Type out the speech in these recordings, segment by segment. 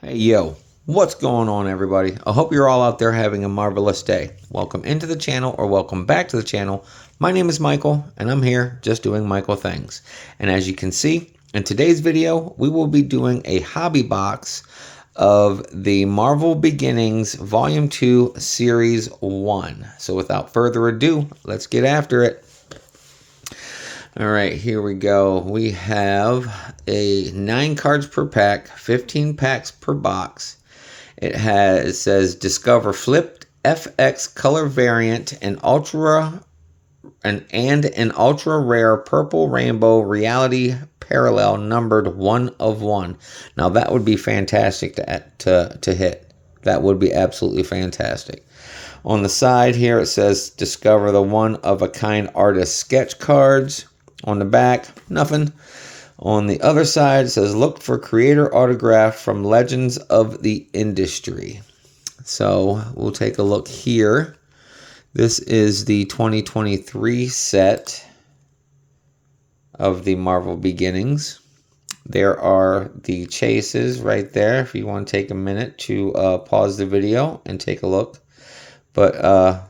Hey yo, what's going on everybody? I hope you're all out there having a marvelous day. Welcome into the channel or welcome back to the channel. My name is Michael and I'm here just doing Michael things. And as you can see, in today's video, we will be doing a hobby box of the Marvel Beginnings Volume 2 Series 1. So without further ado, let's get after it. All right, here we go. We have a 9 cards per pack, 15 packs per box. It says Discover Flipped FX Color Variant and an ultra rare Purple Rainbow Reality Parallel numbered 1 of 1. Now that would be fantastic to hit. That would be absolutely fantastic. On the side here it says Discover the one of a kind artist sketch cards. On the back, nothing. On the other side, it says, look for creator autograph from Legends of the Industry. So we'll take a look here. This is the 2023 set of the Marvel Beginnings. There are the chases right there if you want to take a minute to pause the video and take a look. But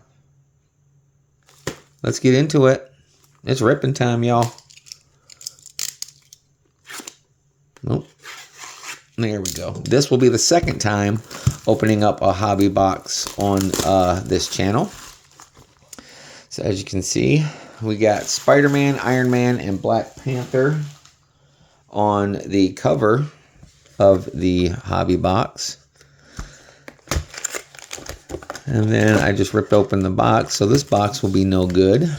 let's get into it. It's ripping time, y'all. Nope. There we go. This will be the second time opening up a hobby box on this channel. So as you can see, we got Spider-Man, Iron Man, and Black Panther on the cover of the hobby box. And then I just ripped open the box, so this box will be no good.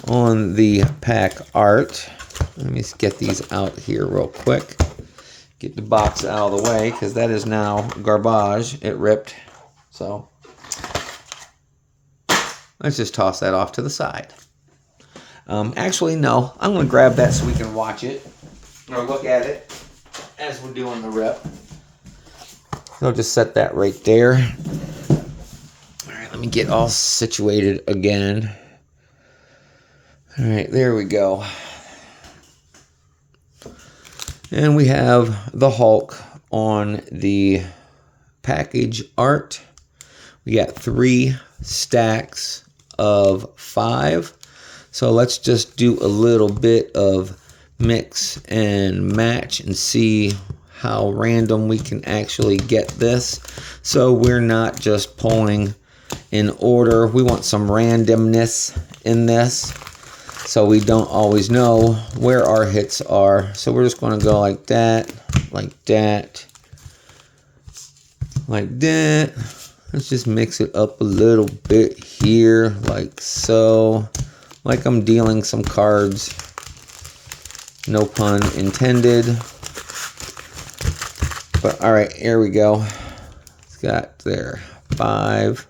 On the pack art, let me get these out here real quick. Get the box out of the way because that is now garbage. It ripped. So let's just toss that off to the side. Actually, no. I'm going to grab that so we can watch it or look at it as we're doing the rip. I'll just set that right there. All right, let me get all situated again. All right, there we go. And we have the Hulk on the package art. We got 3 stacks of 5. So let's just do a little bit of mix and match and see how random we can actually get this. So we're not just pulling in order. We want some randomness in this, so we don't always know where our hits are. So we're just going to go like that, like that, like that. Let's just mix it up a little bit here, like so. Like I'm dealing some cards. No pun intended. But all right, here we go. It's got there 5,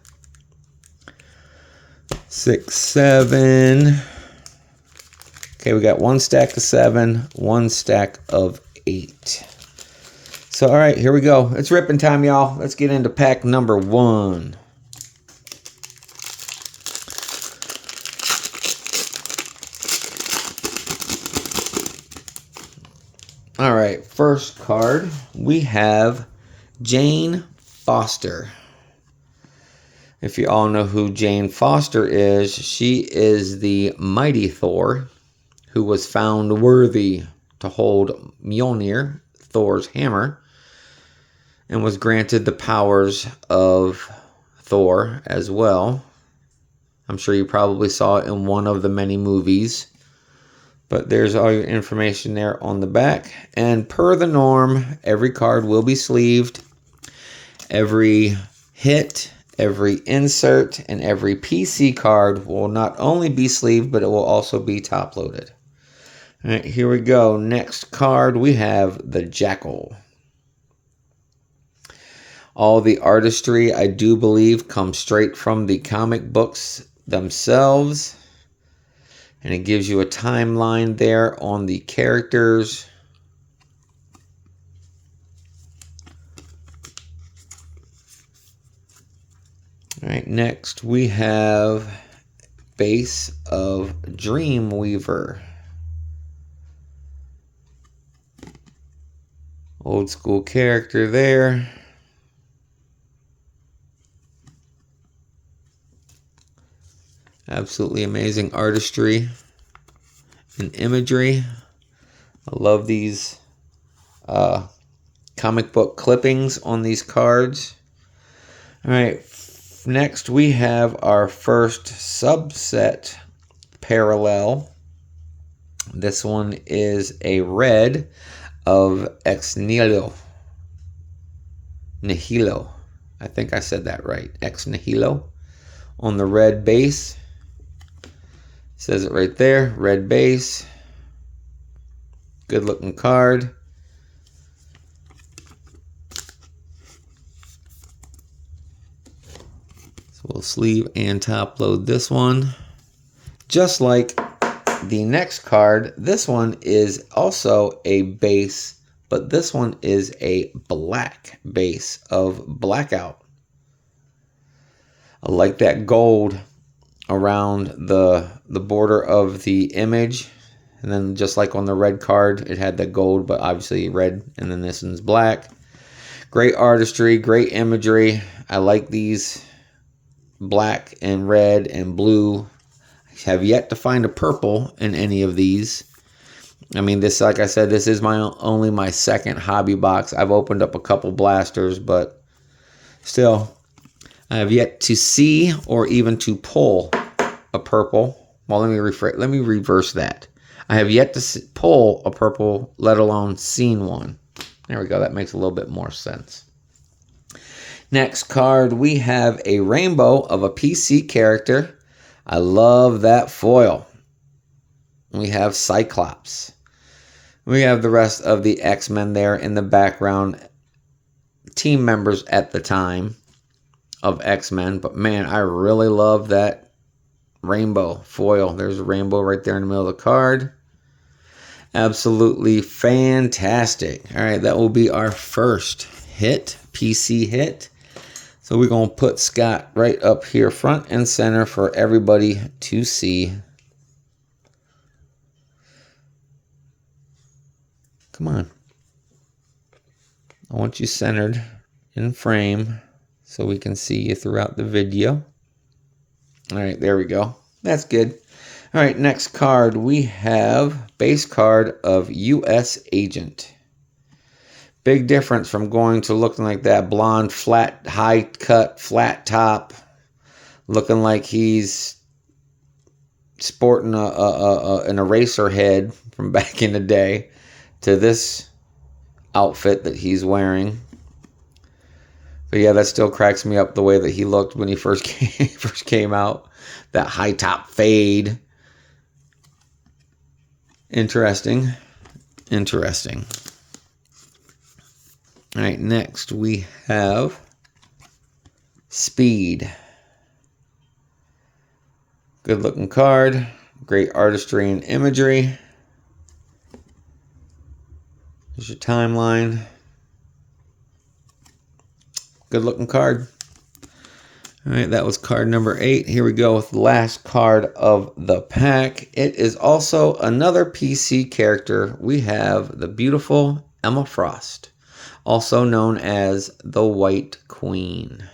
6, 7. Okay, we got 1 stack of 7, 1 stack of 8. So, all right, here we go. It's ripping time, y'all. Let's get into pack number 1. All right, first card, we have Jane Foster. If you all know who Jane Foster is, she is the mighty Thor who was found worthy to hold Mjolnir, Thor's hammer, and was granted the powers of Thor as well. I'm sure you probably saw it in one of the many movies. But there's all your information there on the back. And per the norm, every card will be sleeved. Every hit, every insert, and every PC card will not only be sleeved, but it will also be top-loaded. All right, here we go. Next card, we have the Jackal. All the artistry, I do believe, comes straight from the comic books themselves. And it gives you a timeline there on the characters. All right, next we have base of Dreamweaver. Old school character there. Absolutely amazing artistry and imagery. I love these comic book clippings on these cards. All right, next we have our first subset parallel. This one is a red of Ex Nihilo. I think I said that right. Ex Nihilo on the red base. Says it right there, red base. Good looking card. So we'll sleeve and top load this one. Just like the next card, this one is also a base, but this one is a black base of Blackout. I like that gold around the border of the image. And then just like on the red card, it had the gold, but obviously red, and then this one's black. Great artistry, great imagery. I like these black and red and blue. I have yet to find a purple in any of these. I mean, this, like I said, this is only my second hobby box. I've opened up a couple blasters, but still, I have yet to see or even to pull a purple. Well, let me reverse that. I have yet to pull a purple, let alone seen one. There we go. That makes a little bit more sense. Next card, we have a rainbow of a PC character. I love that foil. We have Cyclops. We have the rest of the X-Men there in the background. Team members at the time of X-Men. But man, I really love that rainbow foil. There's a rainbow right there in the middle of the card. Absolutely fantastic. All right, that will be our first hit, PC hit. So we're going to put Scott right up here front and center for everybody to see. Come on. I want you centered in frame so we can see you throughout the video. All right, there we go. That's good. All right, next card, we have base card of U.S. Agent. Big difference from going to looking like that blonde, flat, high cut, flat top, looking like he's sporting an eraser head from back in the day, to this outfit that he's wearing. But yeah, that still cracks me up, the way that he looked when he first came out. That high top fade. Interesting. Interesting. All right, next we have Speed. Good looking card. Great artistry and imagery. Here's your timeline. Good looking card. All right, that was card number 8. Here we go with the last card of the pack. It is also another PC character. We have the beautiful Emma Frost, also known as the White Queen.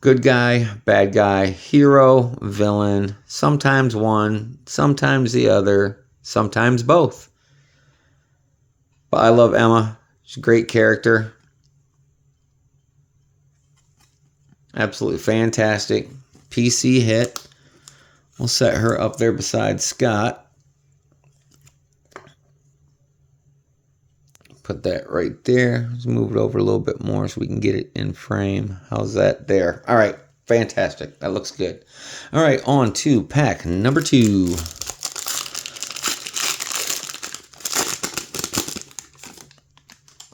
Good guy, bad guy, hero, villain, sometimes one, sometimes the other, sometimes both. But I love Emma. She's a great character. Absolutely fantastic. PC hit. We'll set her up there beside Scott. Put that right there. Let's move it over a little bit more so we can get it in frame. How's that there? All right. Fantastic. That looks good. All right. On to pack number 2.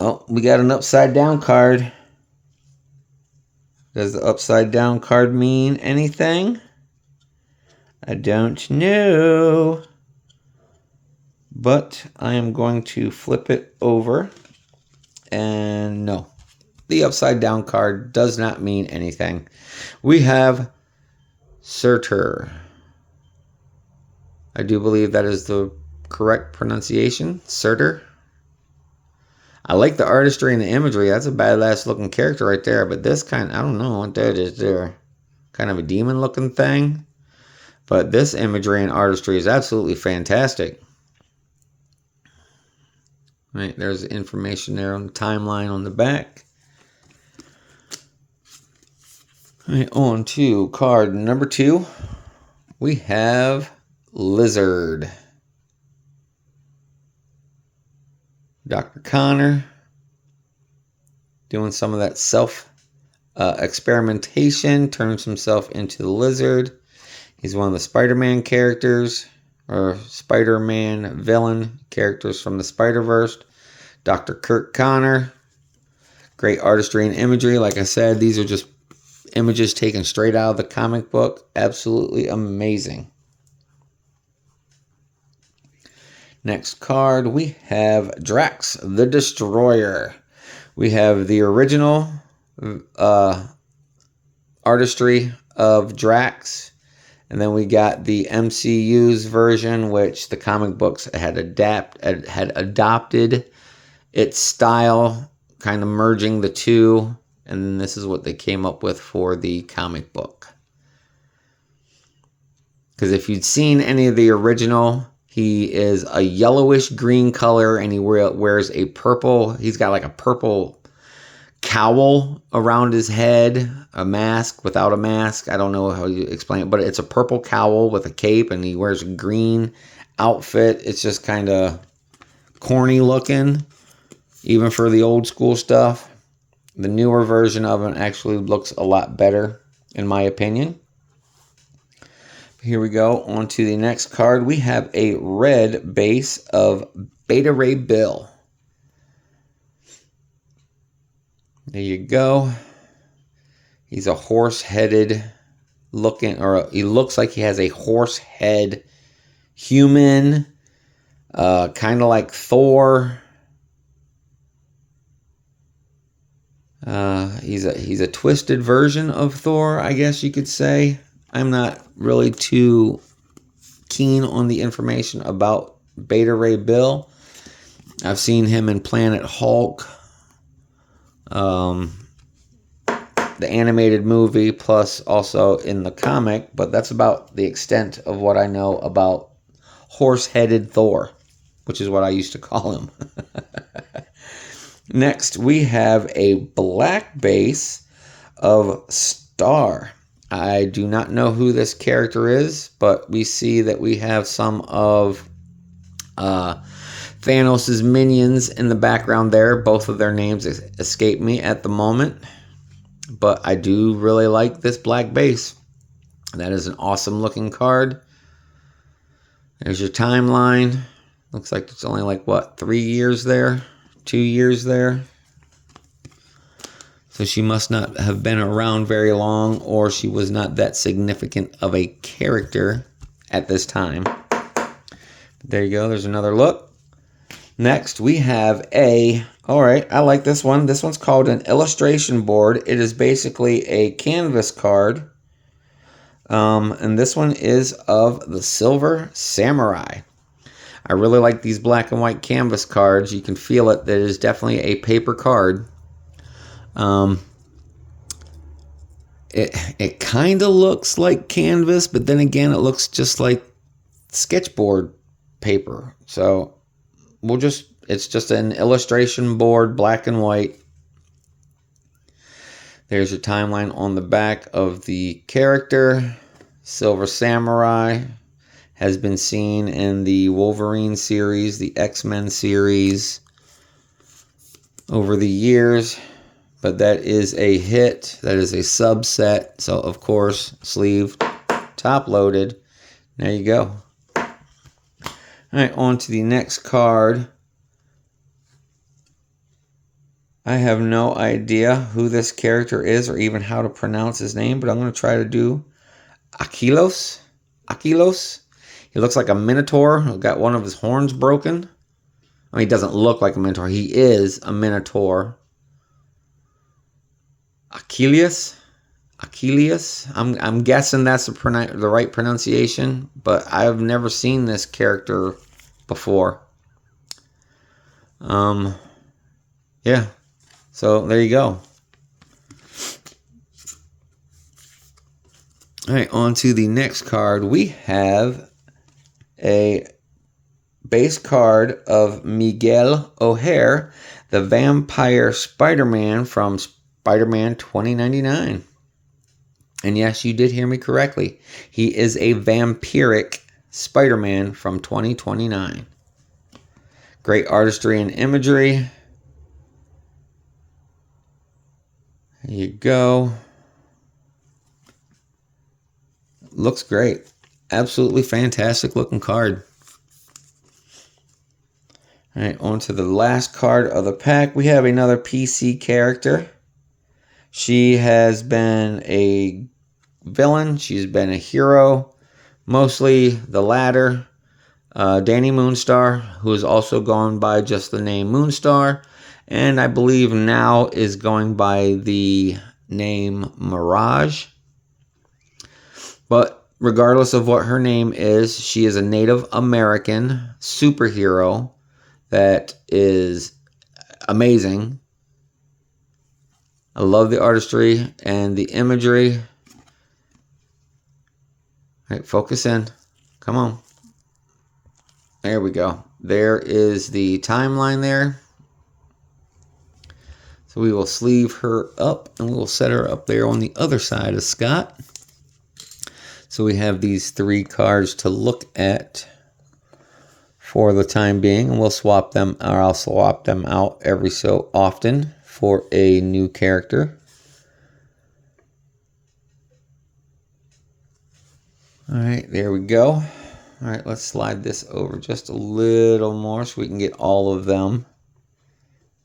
Oh, we got an upside down card. Does the upside down card mean anything? I don't know. But I am going to flip it over. And no, the upside down card does not mean anything. We have Surtur. I do believe that is the correct pronunciation. Surtur. I like the artistry and the imagery. That's a badass looking character right there. But this I don't know what that is there. Kind of a demon looking thing. But this imagery and artistry is absolutely fantastic. Right, there's information there on the timeline on the back. Right, on to card number 2. We have Lizard. Dr. Connor doing some of that experimentation, turns himself into the Lizard. He's one of the Spider-Man characters, or Spider-Man villain characters from the Spider-Verse. Dr. Curt Connor. Great artistry and imagery. Like I said, these are just images taken straight out of the comic book. Absolutely amazing. Next card, we have Drax the Destroyer. We have the original artistry of Drax. And then we got the MCU's version, which the comic books had adopted its style, kind of merging the two. And this is what they came up with for the comic book. Because if you'd seen any of the original, he is a yellowish green color, and he wears a purple. He's got like a purple cowl around his head, a mask without a mask. I don't know how you explain it, but it's a purple cowl with a cape, and he wears a green outfit. It's just kind of corny looking, even for the old school stuff. The newer version of it actually looks a lot better, in my opinion. Here we go. On to the next card. We have a red base of Beta Ray Bill. There you go. He's a horse-headed looking, or he looks like he has a horse head human, kind of like Thor. He's a twisted version of Thor, I guess you could say. I'm not really too keen on the information about Beta Ray Bill. I've seen him in Planet Hulk, the animated movie, plus also in the comic, but that's about the extent of what I know about horse-headed Thor, which is what I used to call him. Next, we have a black base of Star. I do not know who this character is, but we see that we have some of Thanos' minions in the background there. Both of their names escape me at the moment, but I do really like this black base. That is an awesome looking card. There's your timeline. Looks like it's only like, what, 3 years there? 2 years there? So she must not have been around very long, or she was not that significant of a character at this time. There you go. There's another look. Next, we have alright, I like this one. This one's called an illustration board. It is basically a canvas card. And this one is of the Silver Samurai. I really like these black and white canvas cards. You can feel it. That is definitely a paper card. It kind of looks like canvas, but then again, it looks just like sketchboard paper. So it's just an illustration board, black and white. There's your timeline on the back of the character. Silver Samurai has been seen in the Wolverine series, the X-Men series over the years. But that is a hit. That is a subset. So, of course, sleeve top loaded. There you go. All right, on to the next card. I have no idea who this character is or even how to pronounce his name, but I'm going to try to do Akylos. Akylos. He looks like a minotaur who got one of his horns broken. I mean, he doesn't look like a minotaur. He is a minotaur. Achilles. I'm guessing that's the right pronunciation, but I've never seen this character before. Yeah. So there you go. All right, on to the next card. We have a base card of Miguel O'Hare, the Vampire Spider-Man from Spider-Man 2099. And yes, you did hear me correctly. He is a vampiric Spider-Man from 2029. Great artistry and imagery. There you go. Looks great. Absolutely fantastic looking card. All right, on to the last card of the pack. We have another PC character. She has been a villain. She's been a hero. Mostly the latter. Danny Moonstar, who is also gone by just the name Moonstar. And I believe now is going by the name Mirage. But regardless of what her name is, she is a Native American superhero that is amazing. I love the artistry and the imagery. All right, focus in. Come on. There we go. There is the timeline there. So we will sleeve her up and we will set her up there on the other side of Scott. So we have these 3 cards to look at for the time being, and we'll swap them, or I'll swap them out every so often for a new character. All right, there we go. All right, let's slide this over just a little more so we can get all of them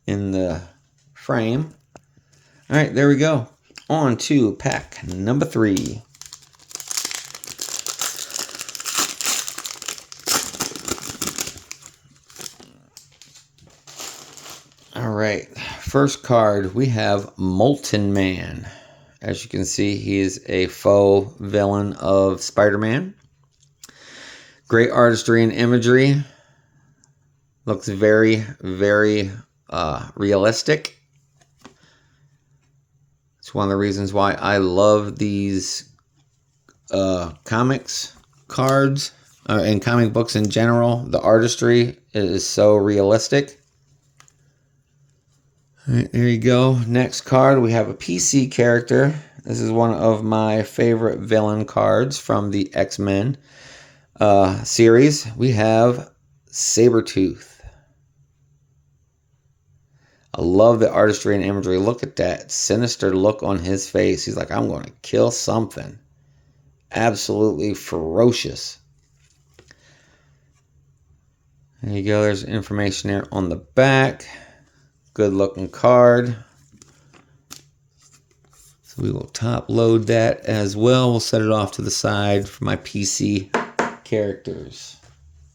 in the frame. All right, there we go. On to pack number 3. All right, first card, we have Molten Man. As you can see, he is a faux villain of Spider-Man. Great artistry and imagery. Looks very, very realistic. It's one of the reasons why I love these comics cards and comic books in general. The artistry is so realistic. All right, there you go. Next card, we have a PC character. This is one of my favorite villain cards from the X-Men series. We have Sabretooth. I love the artistry and imagery. Look at that sinister look on his face. He's like, I'm going to kill something. Absolutely ferocious. There you go. There's information there on the back. Good looking card. So we will top load that as well. We'll set it off to the side for my PC characters.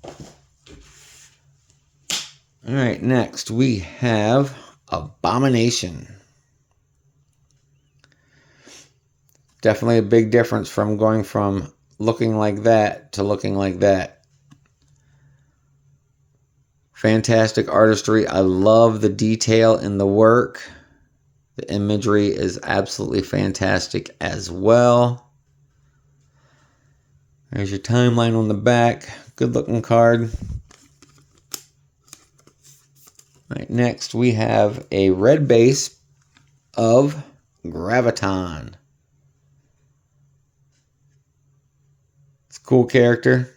All right, next we have Abomination. Definitely a big difference from going from looking like that to looking like that. Fantastic artistry. I love the detail in the work. The imagery is absolutely fantastic as well. There's your timeline on the back. Good looking card. All right, next we have a red base of Graviton. It's a cool character.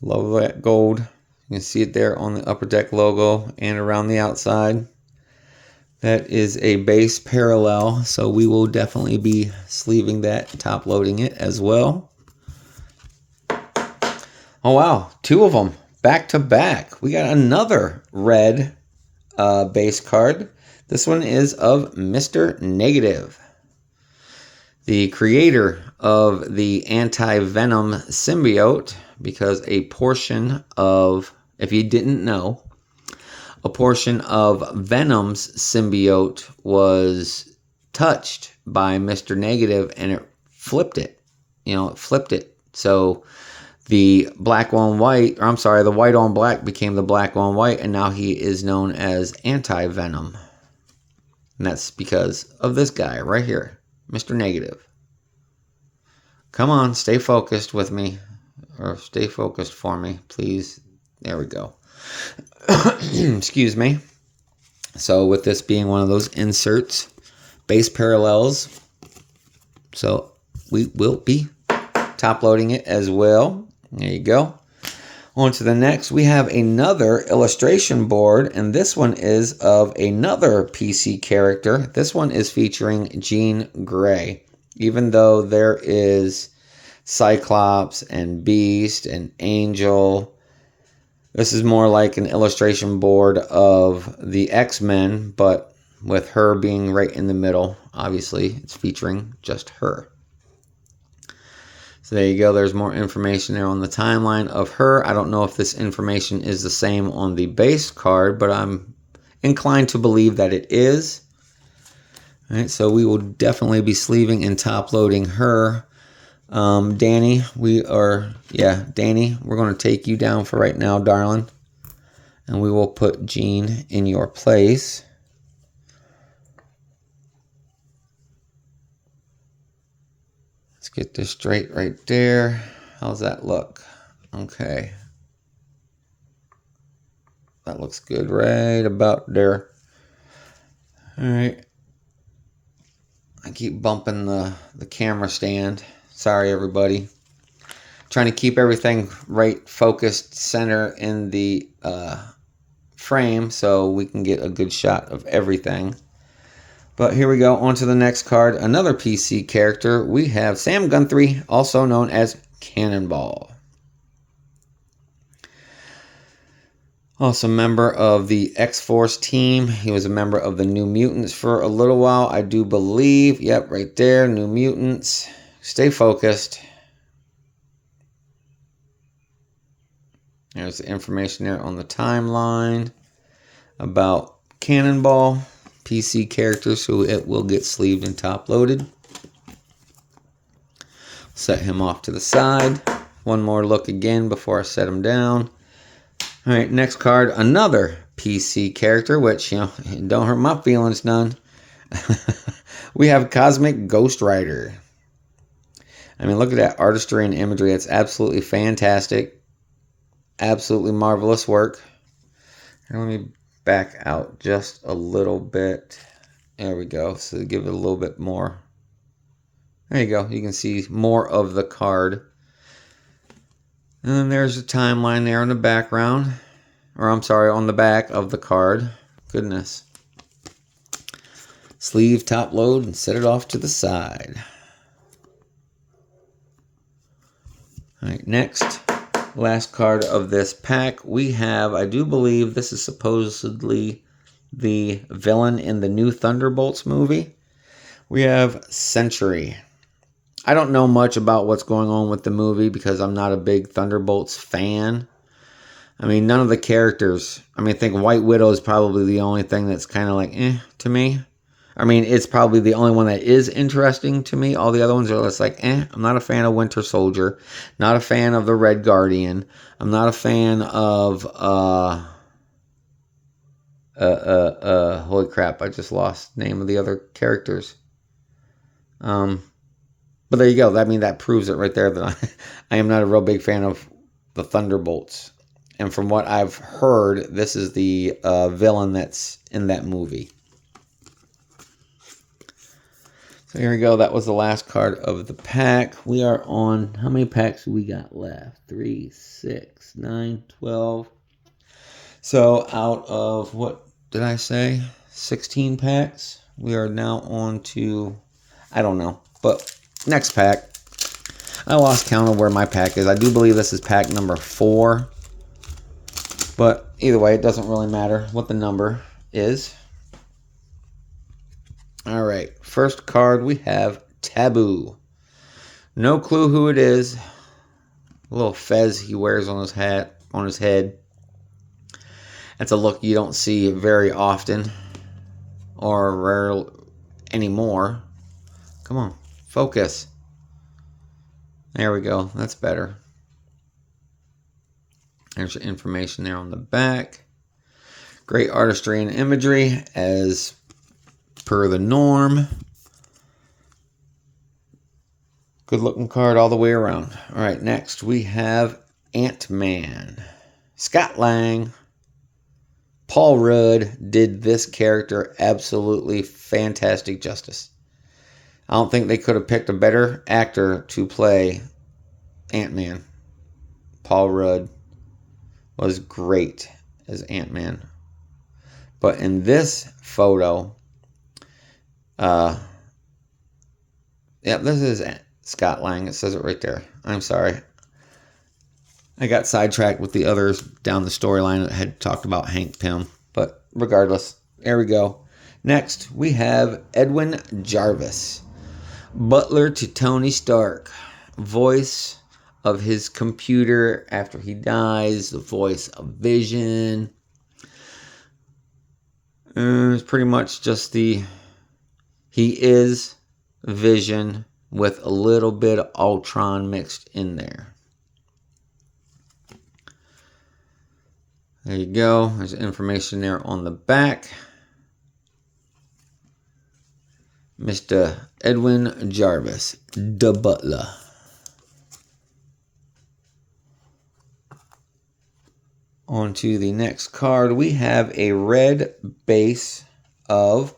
Love that gold. You can see it there on the Upper Deck logo and around the outside. That is a base parallel, so we will definitely be sleeving that, top loading it as well. Oh wow, 2 of them back to back. We got another red base card. This one is of Mr. Negative, the creator of the anti-venom symbiote, because a portion of, if you didn't know, a portion of Venom's symbiote was touched by Mr. Negative and it flipped it. it flipped it. So the black on white, or I'm sorry, the white on black became the black on white, and now he is known as Anti-Venom. And that's because of this guy right here, Mr. Negative. Come on, stay focused with me, or stay focused for me, please. There we go. Excuse me. So with this being one of those inserts, base parallels, so we will be top loading it as well. There you go. On to the next, we have another illustration board, and this one is of another PC character. This one is featuring Jean Grey. Even though there is Cyclops and Beast and Angel, this is more like an illustration board of the X-Men, but with her being right in the middle. Obviously, it's featuring just her. So there you go. There's more information there on the timeline of her. I don't know if this information is the same on the base card, but I'm inclined to believe that it is. All right, so we will definitely be sleeving and top loading her. Danny, Danny, we're going to take you down for right now, darling. And we will put Jean in your place. Let's get this straight right there. How's that look? Okay. That looks good right about there. All right. I keep bumping the camera stand. Sorry, everybody. Trying to keep everything right, focused, center in the frame so we can get a good shot of everything. But here we go, on to the next card. Another PC character. We have Sam Guthrie, also known as Cannonball. Also a member of the X-Force team. He was a member of the New Mutants for a little while, I do believe. Yep, right there, New Mutants. Stay focused. There's the information there on the timeline about Cannonball. PC character, so it will get sleeved and top loaded. Set him off to the side. One more look again before I set him down. All right, next card, another PC character, which, don't hurt my feelings none. We have Cosmic Ghost Rider. I mean, look at that artistry and imagery. It's absolutely fantastic. Absolutely marvelous work. Here, let me back out just a little bit. There we go. So give it a little bit more. There you go. You can see more of the card. And then there's a timeline there in the background. Or I'm sorry, on the back of the card. Goodness. Sleeve, top load, and set it off to the side. Alright, next. Last card of this pack, we have, I do believe this is supposedly the villain in the new Thunderbolts movie. We have Sentry. I don't know much about what's going on with the movie because I'm not a big Thunderbolts fan. I mean, none of the characters, I think White Widow is probably the only thing that's kind of like, to me. I mean, it's probably the only one that is interesting to me. All the other ones are just like, I'm not a fan of Winter Soldier. Not a fan of the Red Guardian. I'm not a fan of, holy crap, I just lost the name of the other characters. But there you go. I mean, that proves it right there that I am not a real big fan of the Thunderbolts. And from what I've heard, this is the villain that's in that movie. So here we go. That was the last card of the pack. We are on, how many packs do we got left? 3, 6, 9, 12. So out of, what did I say? 16 packs. We are now on to, I don't know. But next pack. I lost count of where my pack is. I do believe this is pack number 4. But either way, it doesn't really matter what the number is. All right, first card we have Taboo. No clue who it is. A little fez he wears on his hat, on his head. That's a look you don't see very often, or rare anymore. Come on, focus. There we go. That's better. There's information there on the back. Great artistry and imagery as per the norm. Good looking card all the way around. All right, next we have Ant-Man. Scott Lang. Paul Rudd did this character absolutely fantastic justice. I don't think they could have picked a better actor to play Ant-Man. Paul Rudd was great as Ant-Man. But in this photo, this is Scott Lang. It says it right there. I'm sorry. I got sidetracked with the others down the storyline that had talked about Hank Pym. But regardless, there we go. Next, we have Edwin Jarvis. Butler to Tony Stark. Voice of his computer after he dies. The voice of Vision. It's pretty much just he is Vision with a little bit of Ultron mixed in there. There you go. There's information there on the back. Mr. Edwin Jarvis, the Butler. On to the next card. We have a red base of,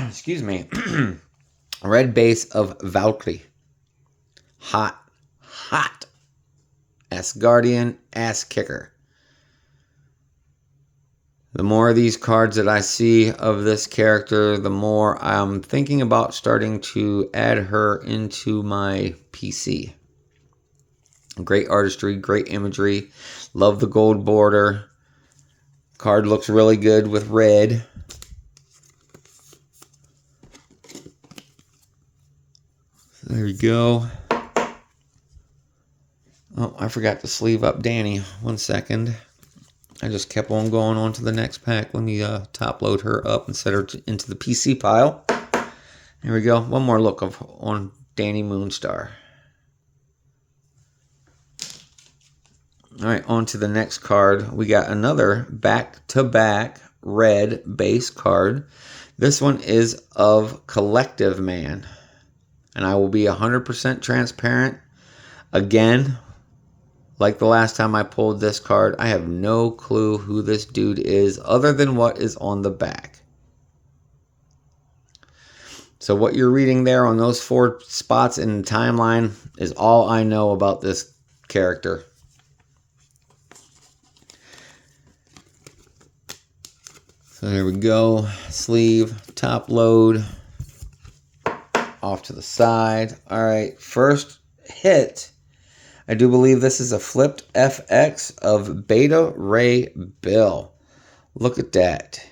excuse me, red base of Valkyrie. Hot. Asgardian ass kicker. The more of these cards that I see of this character, the more I'm thinking about starting to add her into my PC. Great artistry, great imagery. Love the gold border. Card looks really good with red. There you go. Oh, I forgot to sleeve up Danny. 1 second. I just kept on going on to the next pack. Let me top load her up and set her into the PC pile. There we go. One more look on Danny Moonstar. All right, on to the next card. We got another back-to-back red base card. This one is of Collective Man. And I will be 100% transparent. Again, like the last time I pulled this card, I have no clue who this dude is other than what is on the back. So what you're reading there on those 4 spots in the timeline is all I know about this character. So there we go. Sleeve, top load, off to the side. All right, first hit. I do believe this is a flipped FX of Beta Ray Bill. Look at that.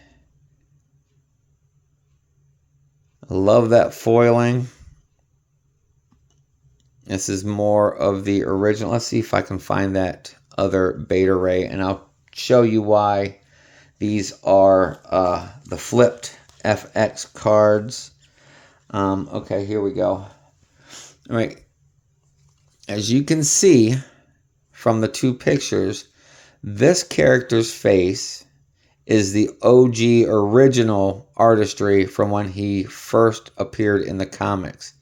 I love that foiling. This is more of the original. Let's see if I can find that other Beta Ray, and I'll show you why these are the flipped FX cards. Okay, here we go. All right. As you can see from the 2 pictures, this character's face is the OG original artistry from when he first appeared in the comics.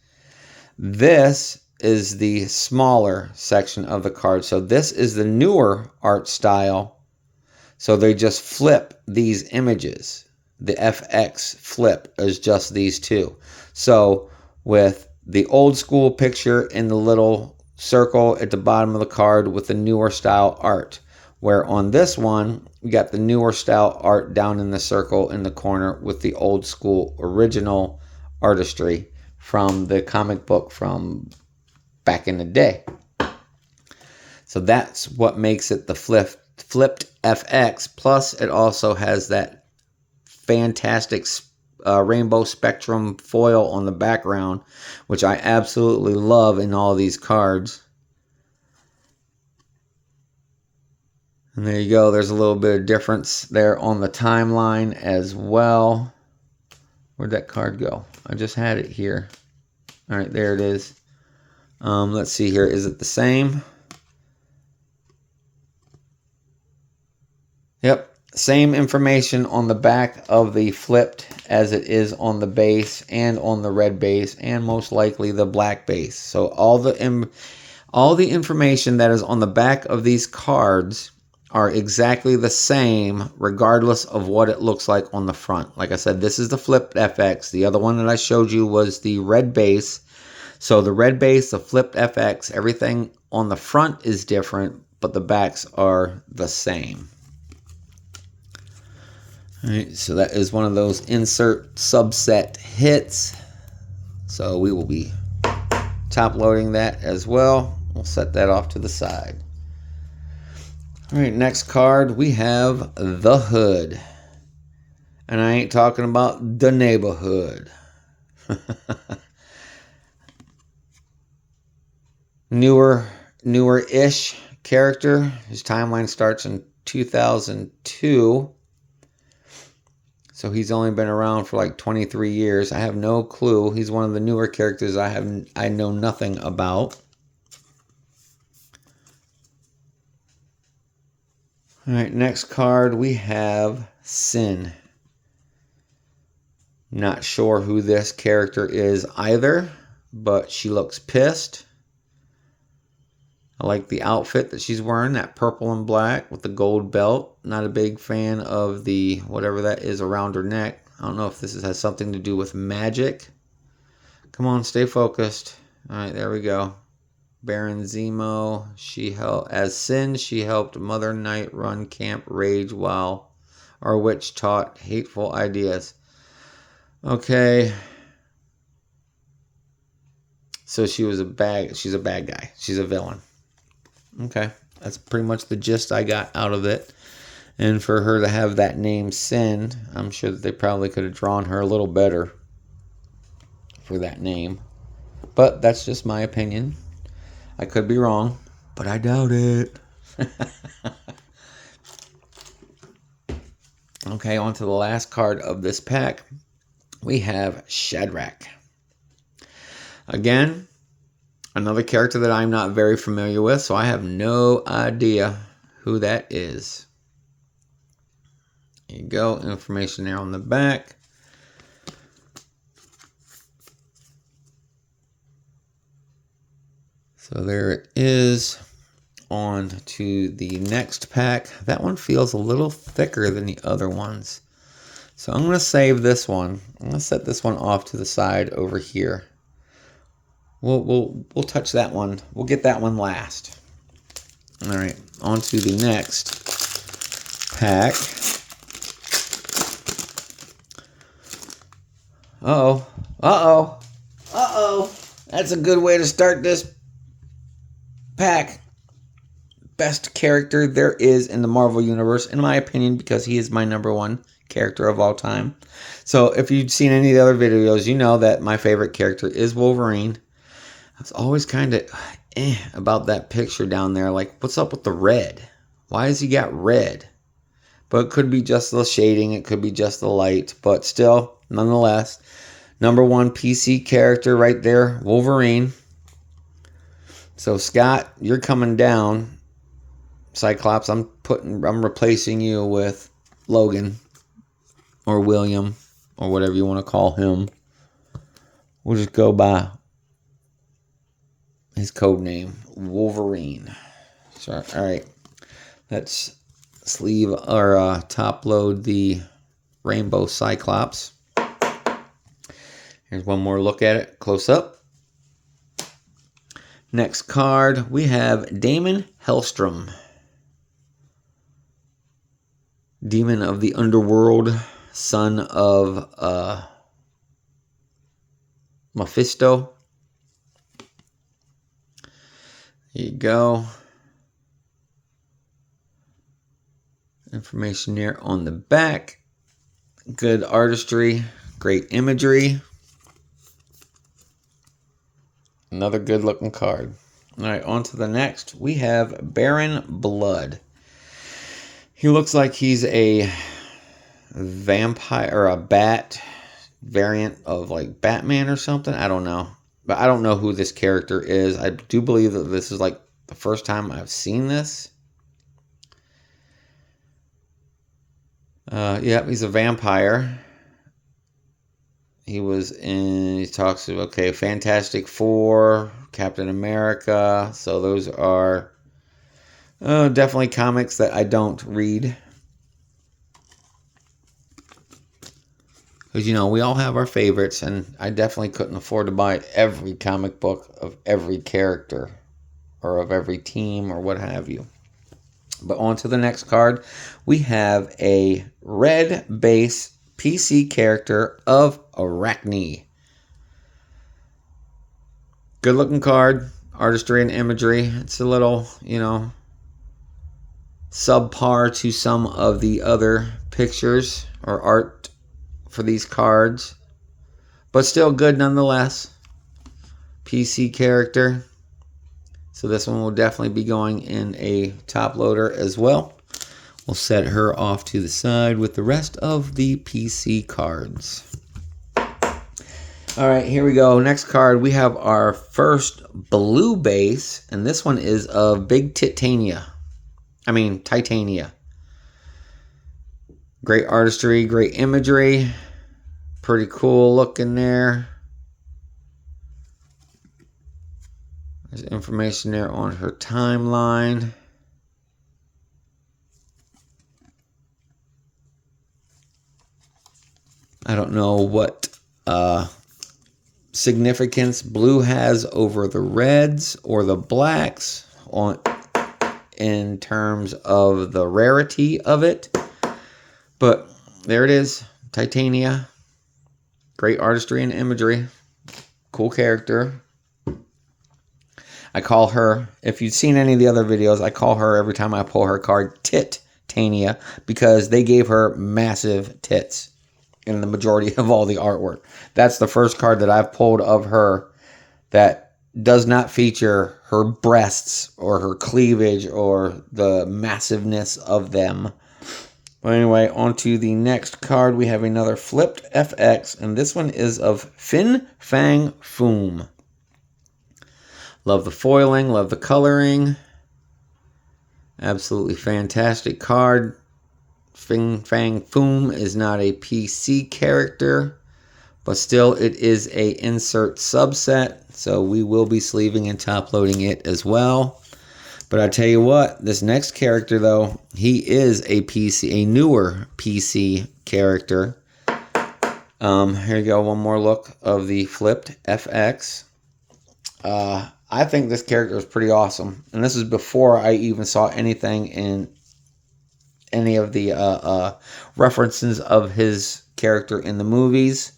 This is the smaller section of the card. So this is the newer art style. So they just flip these images. The FX flip is just these 2. So with the old school picture in the little circle at the bottom of the card with the newer style art, where on this one you got the newer style art down in the circle in the corner with the old school original artistry from the comic book from back in the day. So that's what makes it the flipped FX. Plus it also has that fantastic rainbow spectrum foil on the background, which I absolutely love in all these cards. And there you go. There's a little bit of difference there on the timeline as well. Where'd that card go? I just had it here. All right, there it is. Let's see here. Is it the same? Yep. Same information on the back of the flipped as it is on the base and on the red base and most likely the black base. So all the information that is on the back of these cards are exactly the same regardless of what it looks like on the front. Like I said, this is the flipped FX. The other one that I showed you was the red base. So the red base, the flipped FX, everything on the front is different, but the backs are the same. All right, so that is one of those insert subset hits. So we will be top loading that as well. We'll set that off to the side. All right, next card we have the Hood. And I ain't talking about the neighborhood. Newer-ish character. His timeline starts in 2002. So he's only been around for like 23 years. I have no clue. He's one of the newer characters I know nothing about. All right, next card we have Sin. Not sure who this character is either, but she looks pissed. I like the outfit that she's wearing, that purple and black with the gold belt. Not a big fan of the whatever that is around her neck. I don't know if this has something to do with magic. Come on, stay focused. All right, there we go. Baron Zemo. As Sin, she helped Mother Night run Camp Rage while our witch taught hateful ideas. Okay. So she's a bad guy. She's a villain. Okay. That's pretty much the gist I got out of it. And for her to have that name Sin, I'm sure that they probably could have drawn her a little better for that name. But that's just my opinion. I could be wrong, but I doubt it. Okay, on to the last card of this pack. We have Shadrach. Again, another character that I'm not very familiar with, so I have no idea who that is. There you go, information there on the back. So there it is. On to the next pack. That one feels a little thicker than the other ones. So I'm going to save this one. I'm going to set this one off to the side over here. We'll touch that one. We'll get that one last. All right, on to the next pack. Uh-oh. That's a good way to start this pack. Best character there is in the Marvel Universe, in my opinion, because he is my #1 character of all time. So if you've seen any of the other videos, you know that my favorite character is Wolverine. I was always kind of about that picture down there. Like, what's up with the red? Why has he got red? But it could be just the shading. It could be just the light. But still, nonetheless, #1 PC character right there, Wolverine. So Scott, you're coming down. Cyclops, I'm replacing you with Logan or William or whatever you want to call him. We'll just go by his code name, Wolverine. So, all right, let's sleeve or top load the Rainbow Cyclops. Here's one more look at it close up. Next card, we have Damon Hellstrom. Demon of the underworld, son of Mephisto. There you go. Information there on the back. Good artistry, great imagery. Another good looking card. All right, on to the next. We have Baron Blood. He looks like he's a vampire or a bat variant of like Batman or something. I don't know. But I don't know who this character is. I do believe that this is like the first time I've seen this. Yep, he's a vampire. He was in, he talks about, okay, Fantastic Four, Captain America. So those are definitely comics that I don't read. Because, you know, we all have our favorites, and I definitely couldn't afford to buy every comic book of every character or of every team or what have you. But on to the next card. We have a red base PC character of Arachne. Good looking card. Artistry and imagery. It's a little, you know, subpar to some of the other pictures or art for these cards, but still good nonetheless. PC character. So this one will definitely be going in a top loader as well. We'll set her off to the side with the rest of the PC cards. All right, here we go. Next card, we have our first blue base, and this one is of Big Titania. Titania. Great artistry, great imagery. Pretty cool looking there. There's information there on her timeline. I don't know what significance blue has over the reds or the blacks in terms of the rarity of it. But there it is. Titania. Great artistry and imagery. Cool character. I call her, if you've seen any of the other videos, I call her every time I pull her card Tit-Tania, because they gave her massive tits in the majority of all the artwork. That's the first card that I've pulled of her that does not feature her breasts or her cleavage or the massiveness of them. But anyway, on to the next card. We have another flipped FX, and this one is of Fin Fang Foom. Love the foiling, love the coloring. Absolutely fantastic card. Fin Fang Foom is not a PC character, but still it is a insert subset, so we will be sleeving and top loading it as well. But I tell you what, this next character though, he is a newer PC character. Here you go, one more look of the flipped FX. I think this character is pretty awesome. And this is before I even saw anything in any of the references of his character in the movies.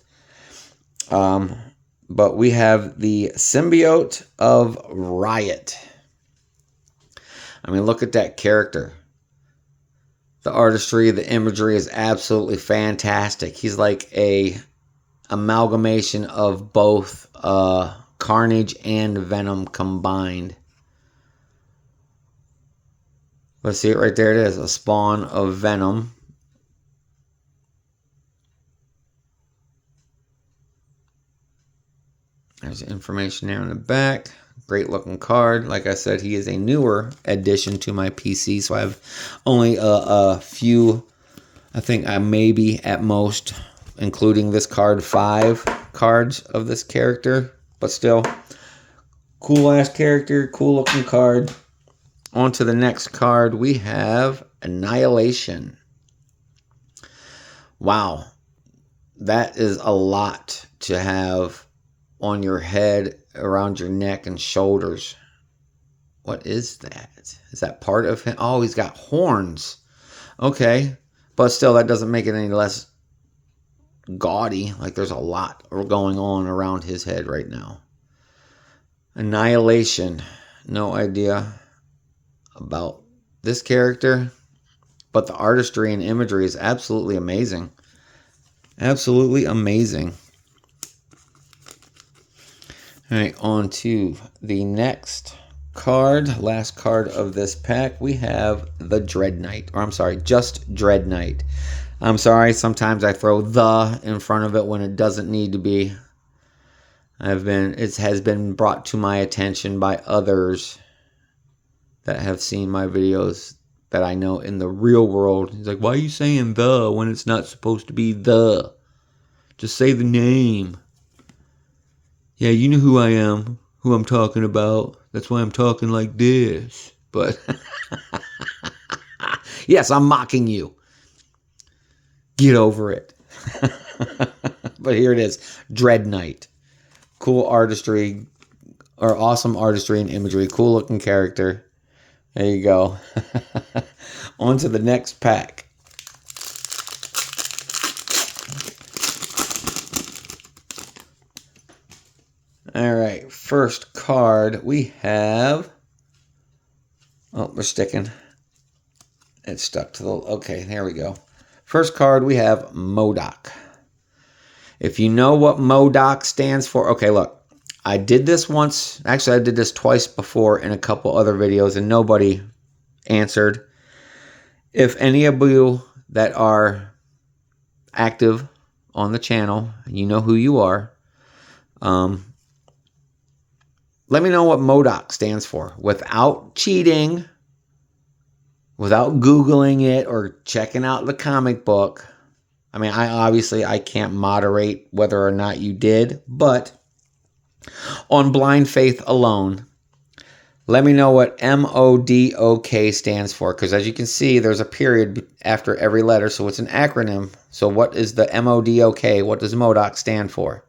But we have the symbiote of Riot. I mean, look at that character. The artistry, the imagery is absolutely fantastic. He's like a amalgamation of both Carnage and Venom combined. Let's see it right there. It is a spawn of Venom. There's information there in the back. Great looking card. Like I said, he is a newer addition to my PC, so I have only a few. I think I maybe at most, including this card, 5 cards of this character. But still, cool ass character, cool looking card. On to the next card, we have Annihilation. Wow, that is a lot to have on your head, around your neck and shoulders. What is that? Is that part of him? Oh, he's got horns. Okay, but still, that doesn't make it any less gaudy. Like there's a lot going on around his head right now. Annihilation. No idea about this character, but the artistry and imagery is absolutely amazing. Absolutely amazing. All right, on to the next card. Last card of this pack. We have the Dread Knight. Or I'm sorry, just Dread Knight. I'm sorry, sometimes I throw the in front of it when it doesn't need to be. It has been brought to my attention by others that have seen my videos that I know in the real world. He's like, why are you saying the when it's not supposed to be the? Just say the name. Yeah, you know who I am, who I'm talking about. That's why I'm talking like this. But yes, I'm mocking you. Get over it. But here it is. Dread Knight. Cool artistry, or awesome artistry and imagery. Cool looking character. There you go. On to the next pack. All right, first card we have. Oh, we're sticking. It's stuck to the. Okay, there we go. First card we have MODOK. If you know what MODOK stands for, okay, look. I did this once. Actually, I did this twice before in a couple other videos, and nobody answered. If any of you that are active on the channel, you know who you are. Let me know what MODOK stands for without cheating, without Googling it or checking out the comic book. I mean, I can't moderate whether or not you did, but on blind faith alone, let me know what MODOK stands for, because as you can see, there's a period after every letter, so it's an acronym. So what is the MODOK? What does MODOK stand for?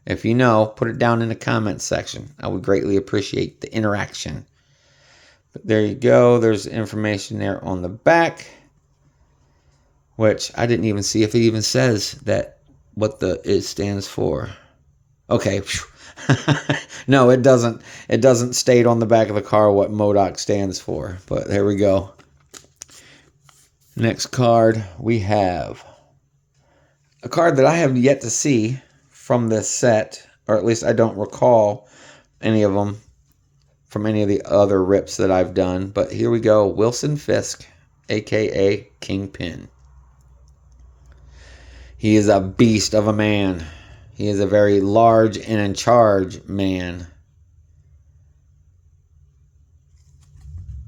If you know, put it down in the comments section. I would greatly appreciate the interaction. But there you go. There's information there on the back, which I didn't even see if it even says that what it stands for. Okay. No, it doesn't. It doesn't state on the back of the car what MODOK stands for. But there we go. Next card we have a card that I have yet to see from this set, or at least I don't recall any of them from any of the other rips that I've done. But here we go. Wilson Fisk, aka Kingpin. He is a beast of a man. He is a very large and in charge man.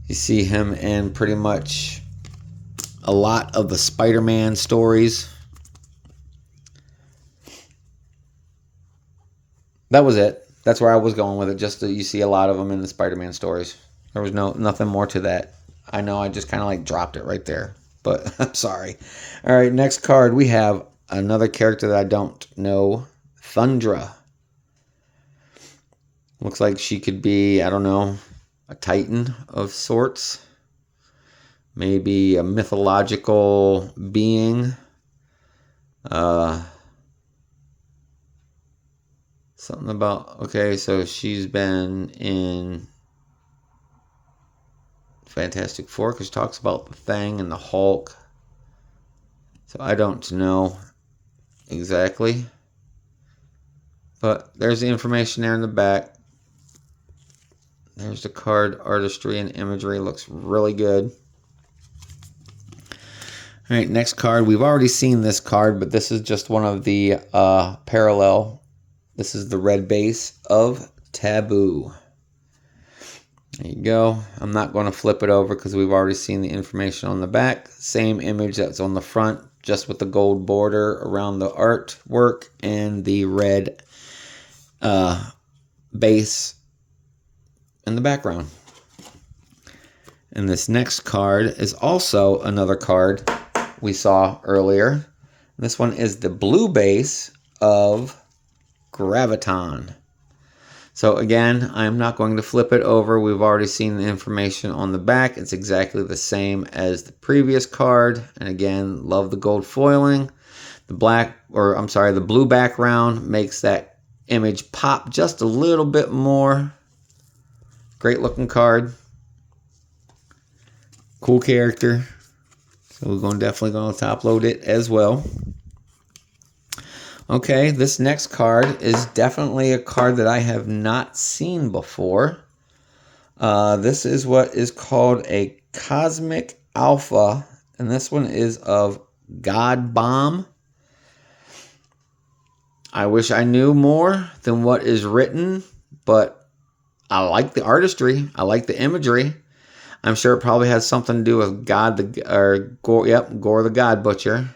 You see him in pretty much a lot of the Spider-Man stories. That was it. That's where I was going with it. Just that you see a lot of them in the Spider-Man stories. There was nothing more to that. I know I just kind of like dropped it right there, but I'm sorry. All right, next card we have another character that I don't know, Thundra. Looks like she could be, I don't know, a titan of sorts. Maybe a mythological being. Something about, okay, so she's been in Fantastic Four because she talks about the Thing and the Hulk. So I don't know exactly. But there's the information there in the back. There's the card artistry and imagery. Looks really good. All right, next card. We've already seen this card, but this is just one of the parallel. This is the red base of Taboo. There you go. I'm not going to flip it over because we've already seen the information on the back. Same image that's on the front, just with the gold border around the artwork and the red base in the background. And this next card is also another card we saw earlier. This one is the blue base of Graviton. So again, I'm not going to flip it over. We've already seen the information on the back. It's exactly the same as the previous card. And again, love the gold foiling. The blue background makes that image pop just a little bit more. Great looking card. Cool character. So we're definitely going to top load it as well. Okay, this next card is definitely a card that I have not seen before. This is what is called a Cosmic Alpha, and this one is of God Bomb. I wish I knew more than what is written, but I like the artistry. I like the imagery. I'm sure it probably has something to do with Gorr the God Butcher.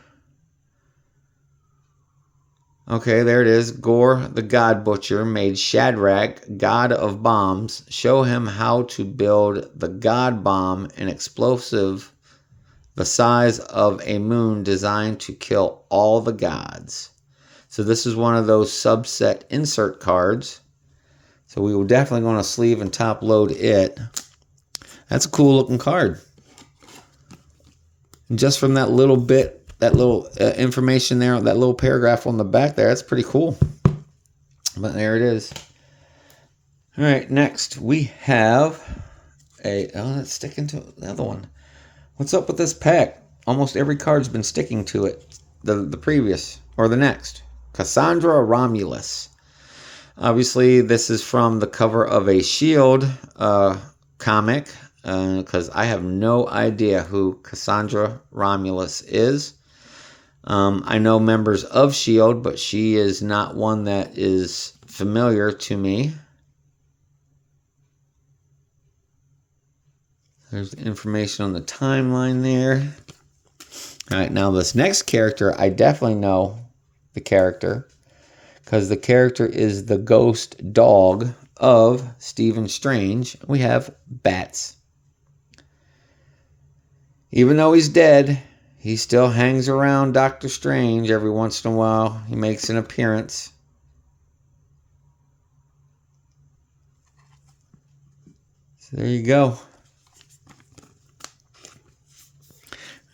Okay, there it is. Gorr the God Butcher made Shadrach, god of bombs, show him how to build the God bomb, an explosive the size of a moon designed to kill all the gods. So this is one of those subset insert cards. So we will definitely going to sleeve and top load it. That's a cool looking card. And just from that little bit, that little information there, that little paragraph on the back there, that's pretty cool. But there it is. All right, next we have let's stick into the other one. What's up with this pack? Almost every card's been sticking to it. The previous or the next. Cassandra Romulus. Obviously, this is from the cover of a S.H.I.E.L.D. comic, because I have no idea who Cassandra Romulus is. I know members of S.H.I.E.L.D., but she is not one that is familiar to me. There's information on the timeline there. All right, now this next character, I definitely know the character, because the character is the ghost dog of Stephen Strange. We have Bats. Even though he's dead, he still hangs around Doctor Strange every once in a while. He makes an appearance. So there you go.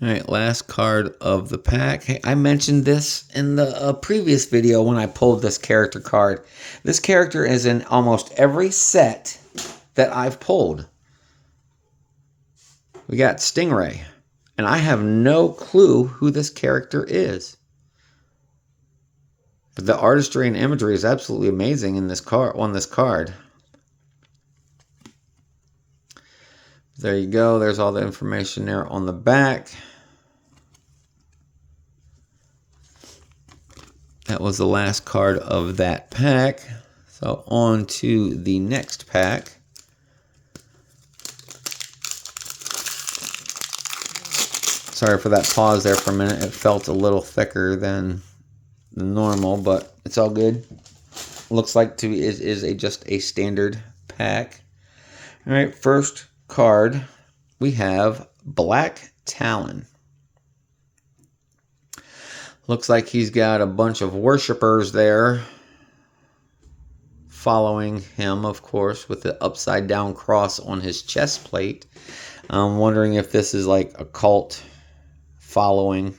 All right, last card of the pack. Hey, I mentioned this in the previous video when I pulled this character card. This character is in almost every set that I've pulled. We got Stingray, and I have no clue who this character is. But the artistry and imagery is absolutely amazing in this card. On this card. There you go. There's all the information there on the back. That was the last card of that pack. So on to the next pack. Sorry for that pause there for a minute. It felt a little thicker than normal, but it's all good. Looks like is just a standard pack. All right, first card we have Black Talon. Looks like he's got a bunch of worshipers there following him, of course, with the upside down cross on his chest plate. I'm wondering if this is like a cult following.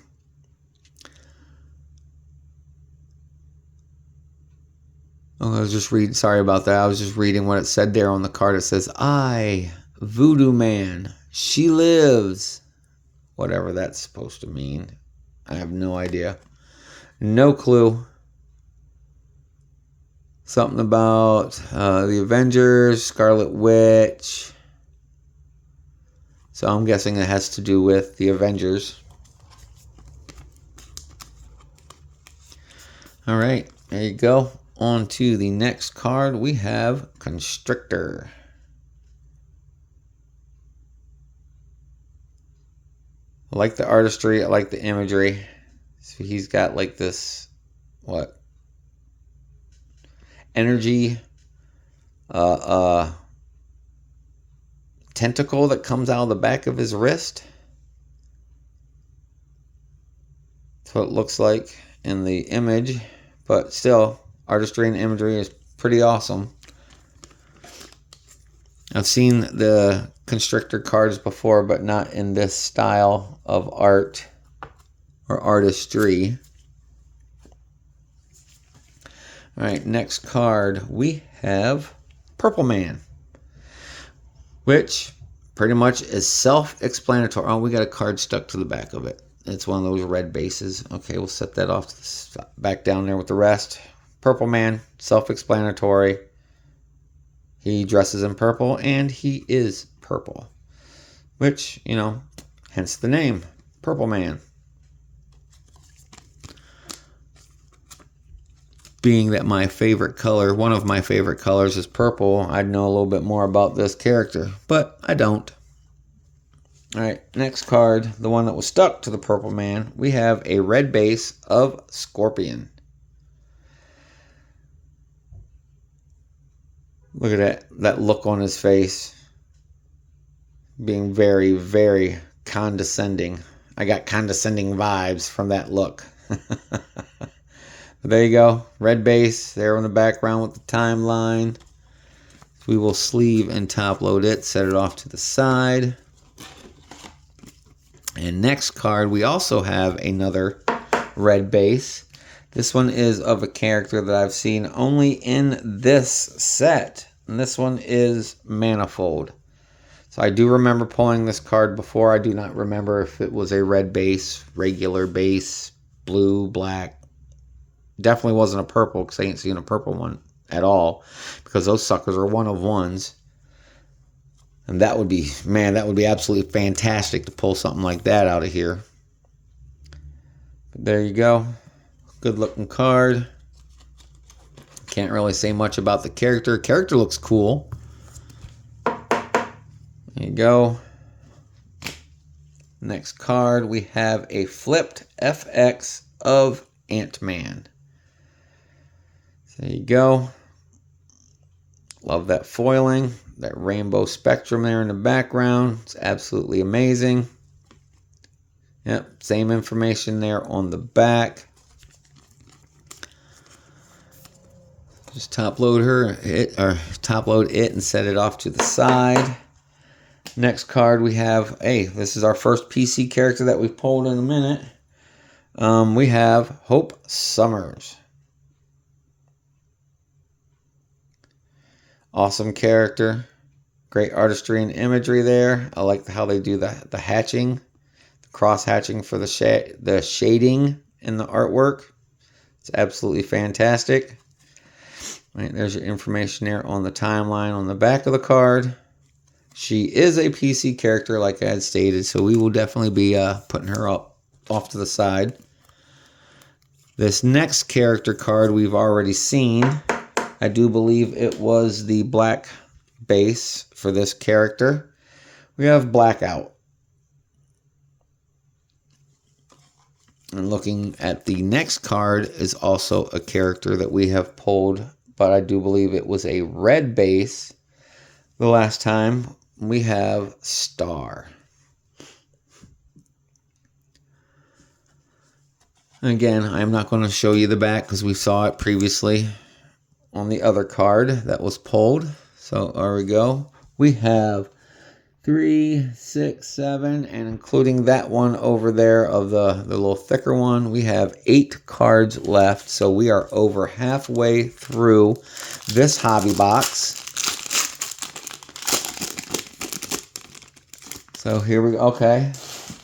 Oh, I was just reading. Sorry about that. I was just reading what it said there on the card. It says, "I, Voodoo Man, she lives." Whatever that's supposed to mean. I have no idea. No clue. Something about the Avengers, Scarlet Witch. So I'm guessing it has to do with the Avengers. All right, there you go. On to the next card, we have Constrictor. I like the artistry. I like the imagery. So he's got like this, what? Energy, tentacle that comes out of the back of his wrist. That's what it looks like in the image. But still, artistry and imagery is pretty awesome. I've seen the Constrictor cards before, but not in this style of art or artistry. All right, next card we have Purple Man, which pretty much is self-explanatory. Oh, we got a card stuck to the back of it. It's one of those red bases. Okay, we'll set that off to the back down there with the rest. Purple Man, self-explanatory. He dresses in purple, and he is purple. Which, you know, hence the name, Purple Man. being that my favorite color, one of my favorite colors is purple, I'd know a little bit more about this character, but I don't. Alright, next card, the one that was stuck to the purple man, we have a red base of Scorpion. Look at that look on his face. Being very, very condescending. I got condescending vibes from that look. But there you go. Red base there on the background with the timeline. We will sleeve and top load it. Set it off to the side. And next card, we also have another red base. This one is of a character that I've seen only in this set. And this one is Manifold. So I do remember pulling this card before. I do not remember if it was a red base, regular base, blue, black. Definitely wasn't a purple because I ain't seen a purple one at all. Because those suckers are one of ones. And that would be, man, that would be absolutely fantastic to pull something like that out of here. But there you go. Good looking card. Can't really say much about the character. Character looks cool. There you go. Next card, we have a flipped FX of Ant-Man. There you go. Love that foiling. That rainbow spectrum there in the background. It's absolutely amazing. Yep, same information there on the back. Just top load it and set it off to the side. Next card we have, hey, this is our first PC character that we've pulled in a minute. We have Hope Summers. Awesome character. Great artistry and imagery there. I like how they do the hatching, the cross hatching for the shading in the artwork. It's absolutely fantastic. Right, there's your information there on the timeline on the back of the card. She is a PC character, like I had stated, so we will definitely be putting her off to the side. This next character card we've already seen. I do believe it was the black base for this character. We have Blackout. And looking at the next card is also a character that we have pulled, but I do believe it was a red base the last time. We have Star. Again, I'm not going to show you the back because we saw it previously on the other card that was pulled. So there we go. We have 3, 6, 7, and including that one over there of the little thicker one, we have 8 cards left. So we are over halfway through this hobby box. So here we go. Okay.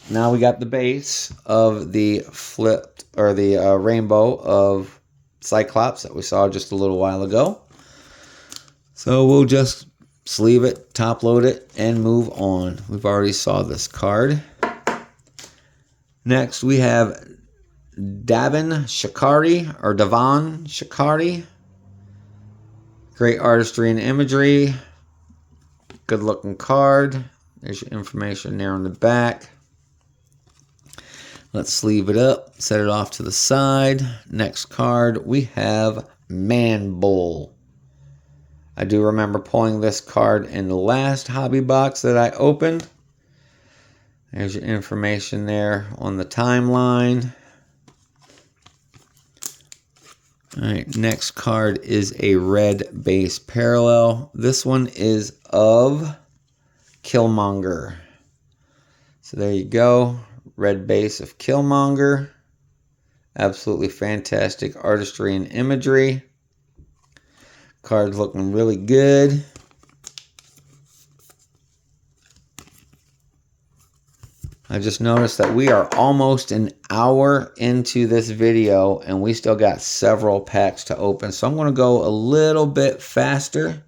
Now we got the base of the flipped, or the rainbow of Cyclops that we saw just a little while ago. So we'll just sleeve it, top load it, and move on. We've already saw this card. Next we have Davin Shikari. Great artistry and imagery. Good looking card. There's your information there on the back. Let's sleeve it up, set it off to the side. Next card, we have Man-Bull. I do remember pulling this card in the last hobby box that I opened. There's your information there on the timeline. Alright, next card is a red base parallel. This one is of Killmonger. So there you go. Red base of Killmonger. Absolutely fantastic artistry and imagery. Card's looking really good. I just noticed that we are almost an hour into this video and we still got several packs to open. So I'm going to go a little bit faster.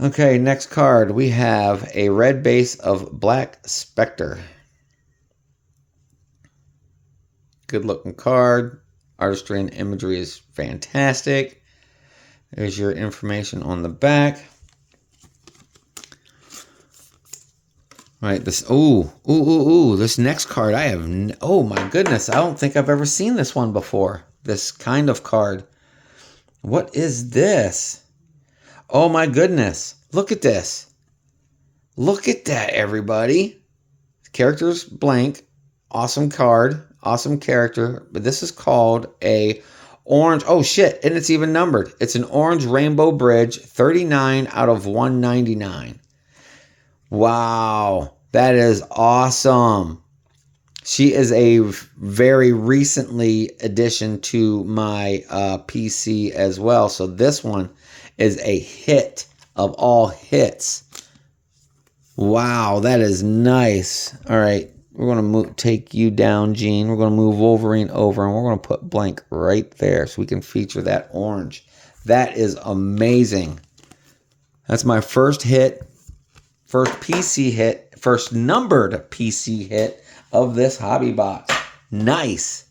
Okay, next card. We have a red base of Black Spectre. Good looking card. Artistry and imagery is fantastic. There's your information on the back. All right, this, this next card I have, oh my goodness, I don't think I've ever seen this one before. This kind of card. What is this? Oh my goodness, look at this. Look at that, everybody. Character's blank. Awesome card, awesome character, but this is called a orange, oh shit, and it's even numbered. It's an orange Rainbow Bridge, 39 out of 199. Wow, that is awesome. She is a very recently addition to my PC as well. So this one is a hit of all hits. Wow, that is nice. All right, we're going to take you down, Gene. We're going to move Wolverine over, and we're going to put blank right there so we can feature that orange. That is amazing. That's my first hit. First PC hit, first numbered PC hit of this hobby box. Nice.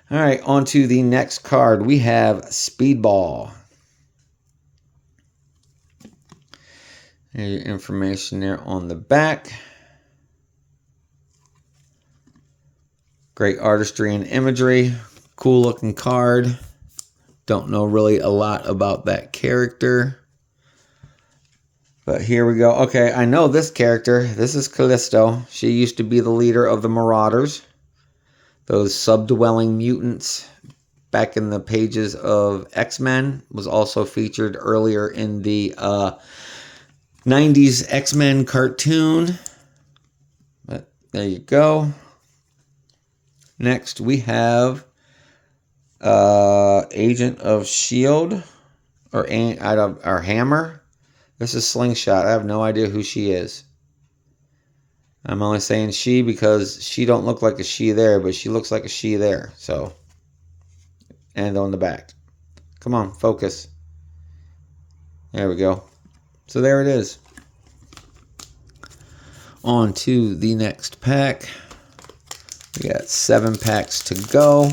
All right, on to the next card. We have Speedball. Here's your information there on the back. Great artistry and imagery. Cool looking card. Don't know really a lot about that character. But here we go. Okay, I know this character. This is Callisto. She used to be the leader of the Marauders. Those subdwelling mutants back in the pages of X-Men. Was also featured earlier in the 90s X-Men cartoon. But there you go. Next we have Agent of S.H.I.E.L.D. or Hammer. This is Slingshot. I have no idea who she is. I'm only saying she because she don't look like a she there, but she looks like a she there. So, and on the back. Come on, focus. There we go. So there it is. On to the next pack. We got 7 packs to go.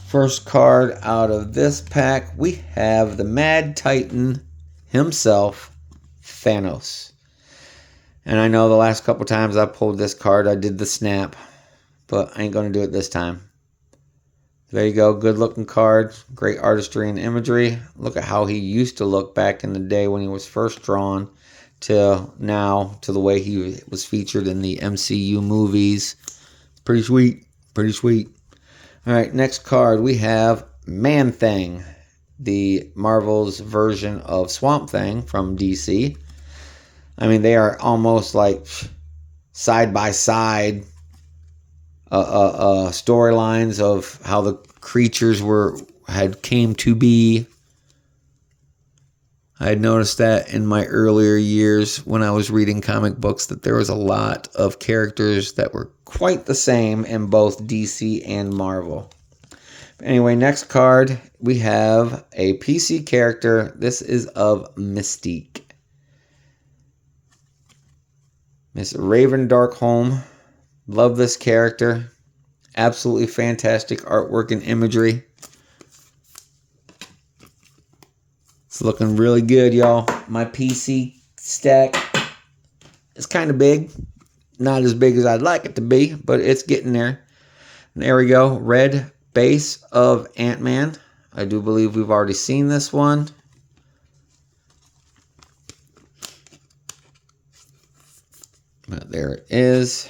First card out of this pack, we have the Mad Titan himself, Thanos. And I know the last couple times I pulled this card, I did the snap, but I ain't going to do it this time. There you go, good looking card, great artistry and imagery. Look at how he used to look back in the day when he was first drawn to now, to the way he was featured in the MCU movies. Pretty sweet, pretty sweet. All right, next card, we have Man-Thing, the Marvel's version of Swamp Thing from DC. I mean, they are almost like side-by-side storylines of how the creatures had came to be. I had noticed that in my earlier years when I was reading comic books that there was a lot of characters that were quite the same in both DC and Marvel. Anyway, next card, we have a PC character. This is of Mystique. Miss Raven Darkholme. Love this character. Absolutely fantastic artwork and imagery. It's looking really good, y'all. My PC stack is kind of big. Not as big as I'd like it to be, but it's getting there. And there we go. Red base of Ant-Man. I do believe we've already seen this one. But there it is.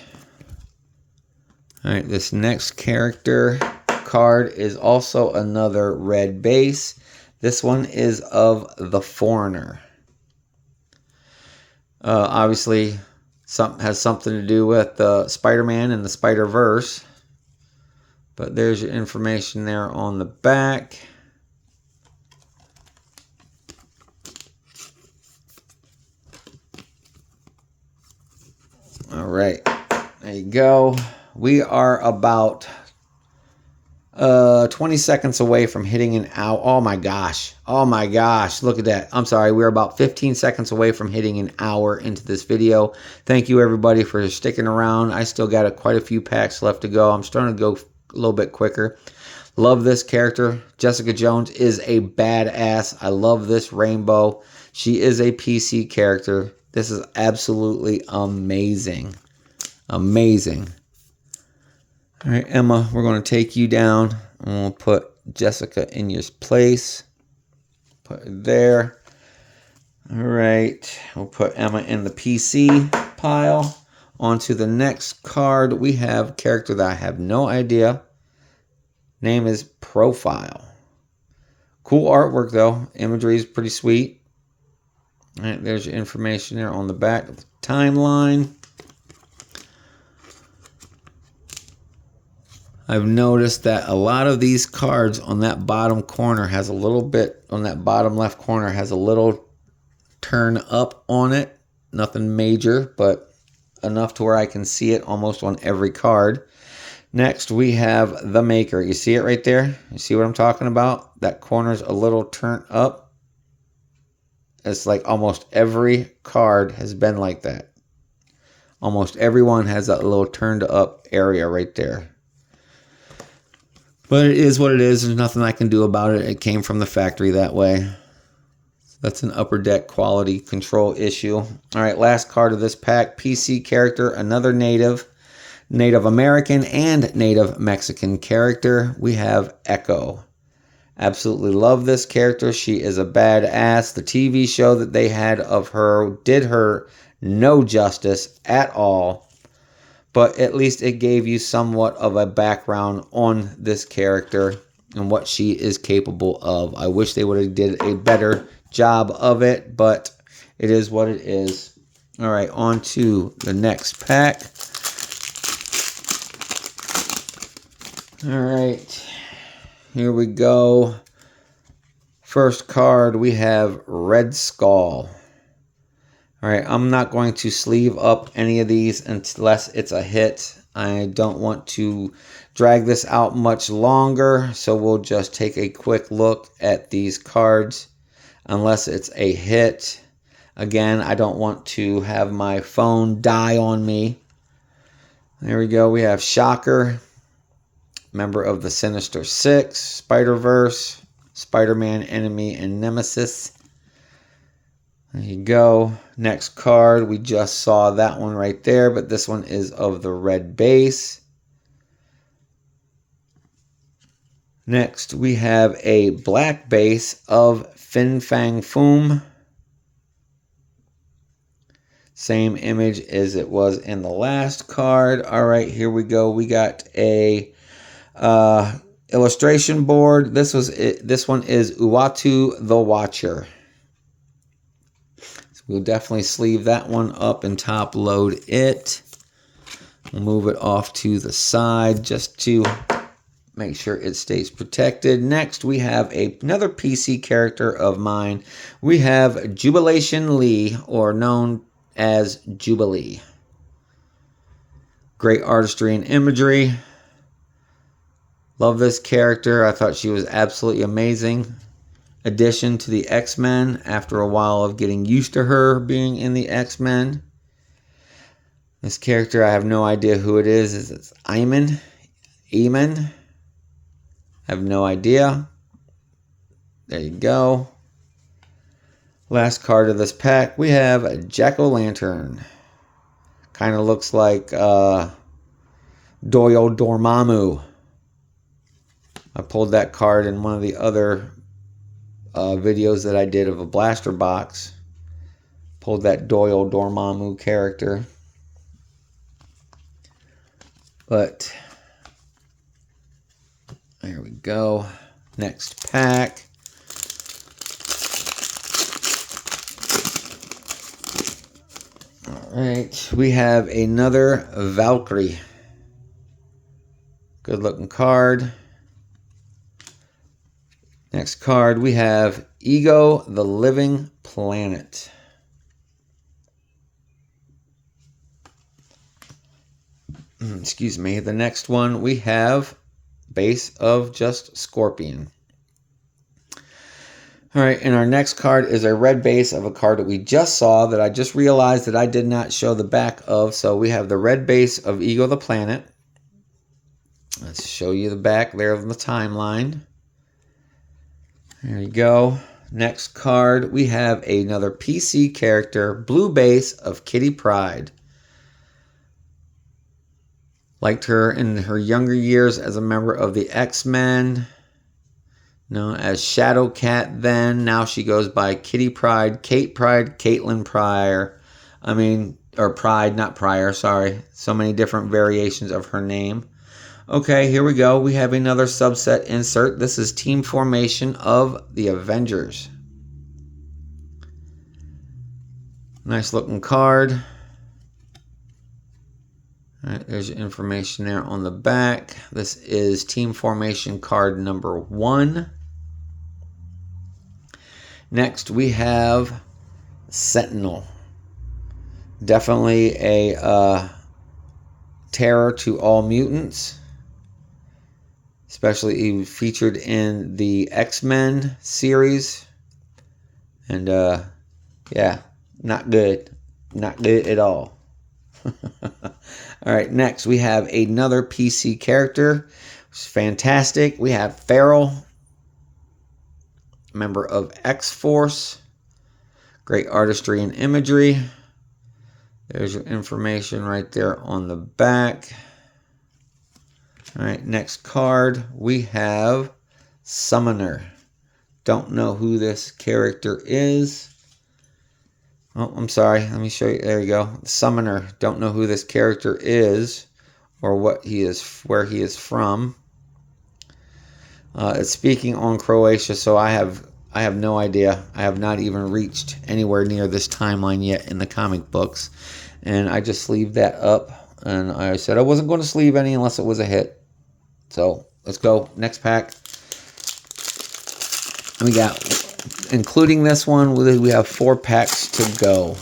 All right, this next character card is also another red base. This one is of The Foreigner. Obviously, has something to do with Spider-Man and the Spider-Verse. But there's your information there on the back. All right, there you go. We are about 20 seconds away from hitting an hour. Oh my gosh. Oh my gosh. Look at that. I'm sorry. We're about 15 seconds away from hitting an hour into this video. Thank you everybody for sticking around. I still got quite a few packs left to go. I'm starting to go a little bit quicker. Love this character. Jessica Jones is a badass. I love this rainbow. She is a PC character. This is absolutely amazing. Amazing. All right, Emma, we're going to take you down. And we'll put Jessica in your place. Put her there. All right. We'll put Emma in the PC pile. On to the next card. We have a character that I have no idea. Name is Profile. Cool artwork, though. Imagery is pretty sweet. All right, there's your information there on the back of the timeline. I've noticed that a lot of these cards on that bottom corner has a little bit, on that bottom left corner has a little turn up on it. Nothing major, but enough to where I can see it almost on every card. Next, we have the Maker. You see it right there? You see what I'm talking about? That corner's a little turned up. It's like almost every card has been like that. Almost everyone has that little turned up area right there. But it is what it is. There's nothing I can do about it. It came from the factory that way. That's an upper deck quality control issue. All right, last card of this pack. PC character, another Native American, and Native Mexican character. We have Echo. Absolutely love this character. She is a badass. The TV show that they had of her did her no justice at all. But at least it gave you somewhat of a background on this character and what she is capable of. I wish they would have did a better job of it, but it is what it is. All right, on to the next pack. All right, here we go. First card, we have Red Skull. All right, I'm not going to sleeve up any of these unless it's a hit. I don't want to drag this out much longer, so we'll just take a quick look at these cards unless it's a hit. Again, I don't want to have my phone die on me. There we go. We have Shocker, member of the Sinister Six, Spider-Verse, Spider-Man Enemy and Nemesis. There you go. Next card, we just saw that one right there, but this one is of the red base. Next, we have a black base of Fin Fang Foom. Same image as it was in the last card. All right, here we go. We got a illustration board. This one is Uatu the Watcher. We'll definitely sleeve that one up and top load it. We'll move it off to the side just to make sure it stays protected. Next, we have another PC character of mine. We have Jubilation Lee, or known as Jubilee. Great artistry and imagery. Love this character. I thought she was absolutely amazing. Addition to the X-Men after a while of getting used to her being in the X-Men. This character, I have no idea who it is. It's Eamon? I have no idea. There you go. Last card of this pack, we have Jack-O-Lantern. Kind of looks like Doyle Dormammu. I pulled that card in one of the other videos that I did of a blaster box. Pulled that Doyle Dormammu character. But there we go. Next pack. Alright, we have another Valkyrie. Good looking card. Next card, we have Ego, the Living Planet. Excuse me. The next one, we have base of just Scorpion. All right, and our next card is a red base of a card that we just saw that I just realized that I did not show the back of. So we have the red base of Ego the Planet. Let's show you the back there of the timeline. There you go. Next card, we have another PC character, blue base of Kitty Pryde. Liked her in her younger years as a member of the X-Men. Known as Shadowcat then. Now she goes by Kitty Pryde, Kate Pryde, Caitlin Pryor. Or Pride, not Pryor, sorry. So many different variations of her name. Okay, here we go. We have another subset insert. This is team formation of the Avengers. Nice looking card. All right, there's your information there on the back. This is team formation card number 1. Next, we have Sentinel. Definitely a terror to all mutants. Especially featured in the X-Men series. And, yeah, not good. Not good at all. All right, next we have another PC character. It's fantastic. We have Feral, member of X-Force. Great artistry and imagery. There's your information right there on the back. All right, next card, we have Summoner. Don't know who this character is. Oh, I'm sorry. Let me show you. There you go. Summoner. Don't know who this character is or what he is, where he is from. It's speaking on Croatia, so I have no idea. I have not even reached anywhere near this timeline yet in the comic books, and I just sleeved that up. And I said I wasn't going to sleeve any unless it was a hit. So let's go next pack. We got, including this one, we have 4 packs to go.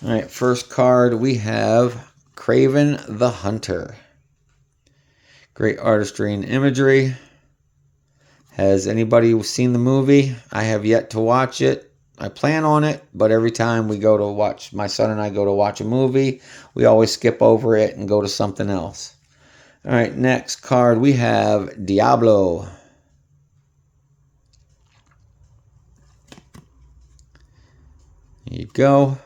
All right, first card we have Kraven the Hunter. Great artistry and imagery. Has anybody seen the movie? I have yet to watch it. I plan on it, but every time we go to watch, my son and I go to watch a movie, we always skip over it and go to something else. All right, next card we have Diablo. There you go.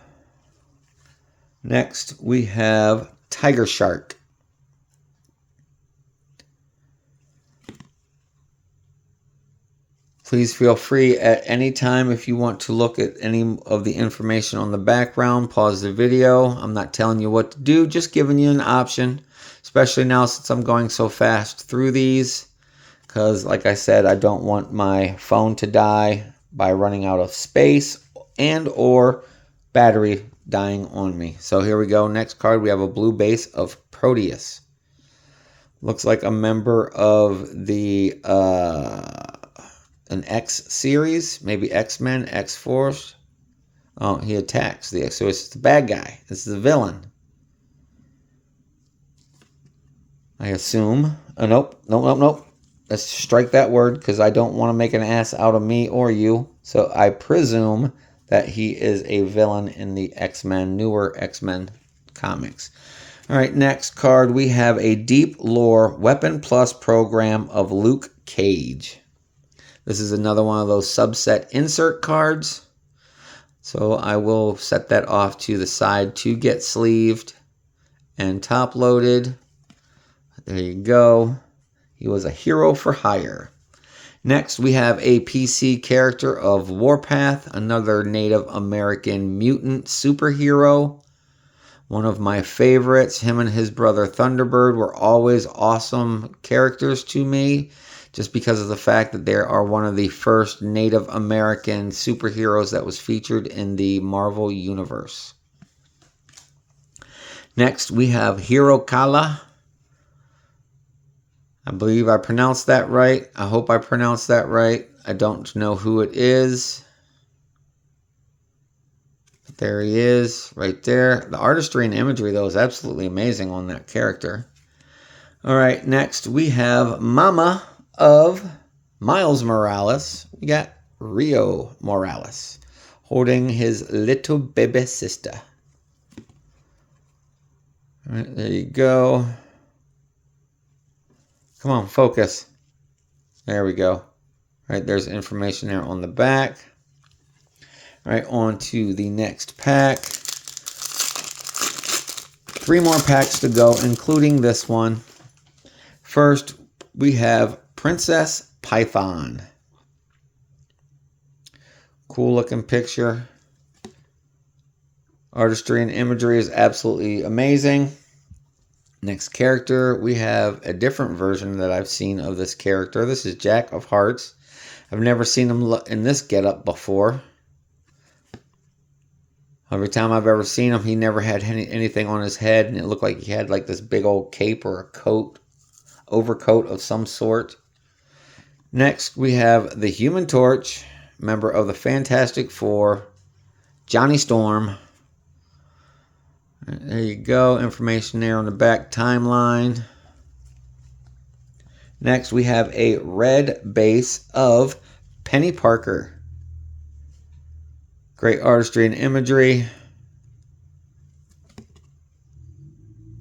Next we have Tiger Shark. Please feel free at any time if you want to look at any of the information on the background. Pause the video. I'm not telling you what to do, just giving you an option, especially now since I'm going so fast through these. Because, like I said, I don't want my phone to die by running out of space and or battery dying on me. So here we go. Next card, we have a blue base of Proteus. Looks like a member of the an X series, maybe X-Men, X-Force. Oh, he attacks the X, so it's the bad guy. This is the villain. I assume. Nope. Let's strike that word because I don't want to make an ass out of me or you. So I presume that he is a villain in the X-Men, newer X-Men comics. All right, next card, we have a Deep Lore Weapon Plus program of Luke Cage. This is another one of those subset insert cards. So I will set that off to the side to get sleeved and top loaded. There you go. He was a hero for hire. Next, we have a PC character of Warpath, another Native American mutant superhero. One of my favorites. Him and his brother Thunderbird were always awesome characters to me, just because of the fact that they are one of the first Native American superheroes that was featured in the Marvel Universe. Next, we have Hero Kala. I believe I pronounced that right. I hope I pronounced that right. I don't know who it is. But there he is, right there. The artistry and imagery, though, is absolutely amazing on that character. All right, next we have Mama of Miles Morales. We got Rio Morales holding his little baby sister. All right, there you go. Come on, focus. There we go. All right, there's information there on the back. All right, on to the next pack. 3 more packs to go, including this one. First, we have Princess Python. Cool looking picture. Artistry and imagery is absolutely amazing. Next character, we have a different version that I've seen of this character. This is Jack of Hearts. I've never seen him in this getup before. Every time I've ever seen him, he never had anything on his head, and it looked like he had like this big old cape or a coat, overcoat of some sort. Next, we have the Human Torch, member of the Fantastic Four, Johnny Storm. There you go, information there on the back timeline. Next, we have a red base of Penny Parker. Great artistry and imagery.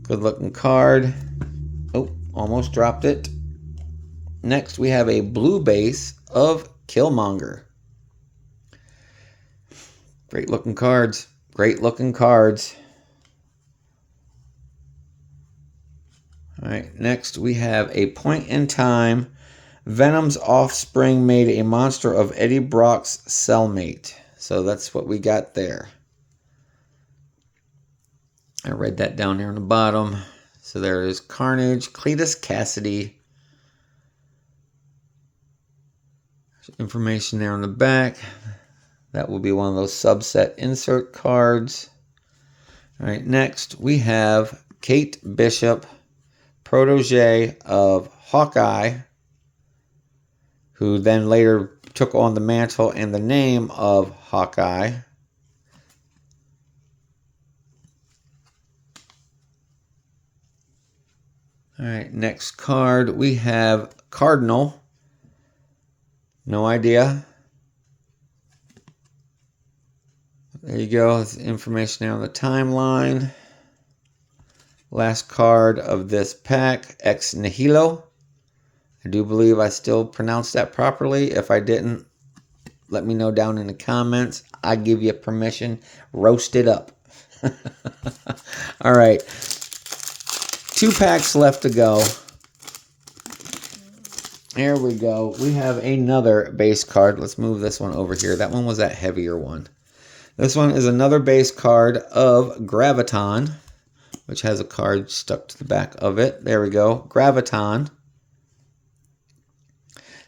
Good looking card. Oh, almost dropped it. Next, we have a blue base of Killmonger. Great looking cards. Great looking cards. All right, next we have a point in time. Venom's offspring made a monster of Eddie Brock's cellmate. So that's what we got there. I read that down here on the bottom. So there is Carnage, Cletus Cassidy. There's information there on the back. That will be one of those subset insert cards. All right, next we have Kate Bishop, protege of Hawkeye, who then later took on the mantle and the name of Hawkeye. All right, next card we have Cardinal. No idea. There you go. There's information there on the timeline. Last card of this pack, Ex Nihilo. I do believe I still pronounced that properly. If I didn't, let me know down in the comments. I give you permission. Roast it up. All right. 2 packs left to go. There we go. We have another base card. Let's move this one over here. That one was that heavier one. This one is another base card of Graviton, which has a card stuck to the back of it. There we go. Graviton.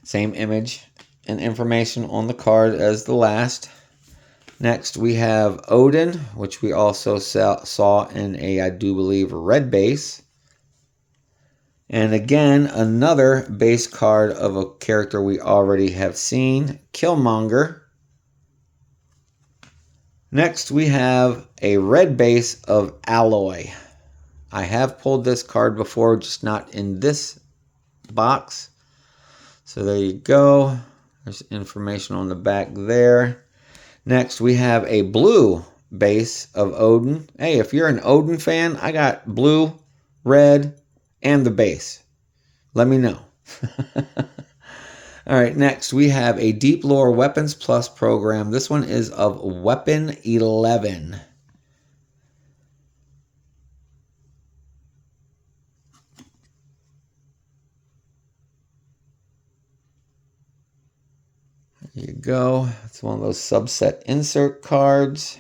Same image and information on the card as the last. Next, we have Odin, which we also saw in a, I do believe, red base. And again, another base card of a character we already have seen, Killmonger. Next, we have a red base of Alloy. I have pulled this card before, just not in this box. So there you go. There's information on the back there. Next, we have a blue base of Odin. Hey, if you're an Odin fan, I got blue, red, and the base. Let me know. All right, next we have a Deep Lore Weapons Plus program. This one is of Weapon 11. There you go. It's one of those subset insert cards.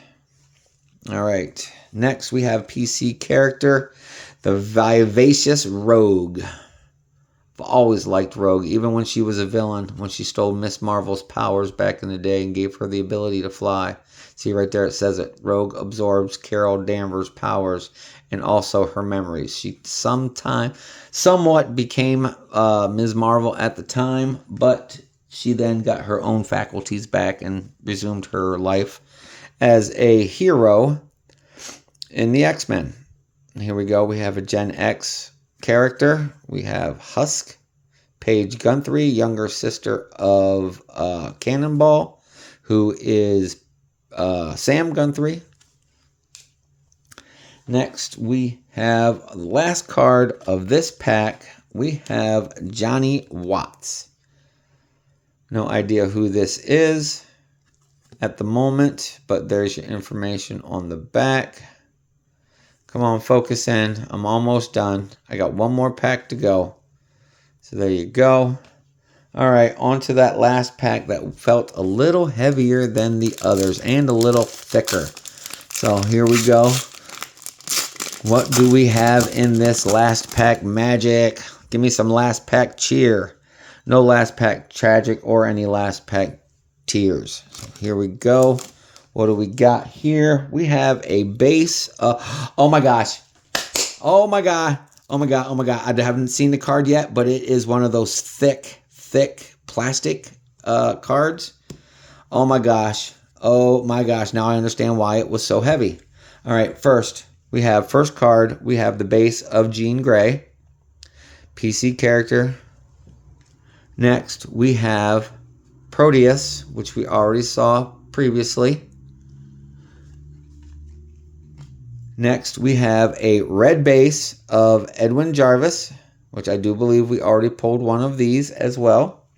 All right. Next, we have PC character, the Vivacious Rogue. I've always liked Rogue, even when she was a villain, when she stole Miss Marvel's powers back in the day and gave her the ability to fly. See right there, it says it. Rogue absorbs Carol Danvers' powers and also her memories. She somewhat became Ms. Marvel at the time, but she then got her own faculties back and resumed her life as a hero in the X-Men. Here we go. We have a Gen X character, we have Husk, Paige Guthrie, younger sister of Cannonball, who is Sam Guthrie. Next, we have the last card of this pack. We have Johnny Watts. No idea who this is at the moment, but there's your information on the back. Come on, focus in. I'm almost done. I got one more pack to go. So there you go. All right, on to that last pack that felt a little heavier than the others and a little thicker. So here we go. What do we have in this last pack magic? Give me some last pack cheer. No last pack tragic or any last pack tears. So here we go. What do we got here? We have a base. Oh my gosh. Oh my god. Oh my god. Oh my god. I haven't seen the card yet, but it is one of those thick plastic cards. Oh my gosh. Oh my gosh. Now I understand why it was so heavy. All right. First card. We have the base of Jean Grey. PC character. Next, we have Proteus, which we already saw previously. Next, we have a red base of Edwin Jarvis, which I do believe we already pulled one of these as well.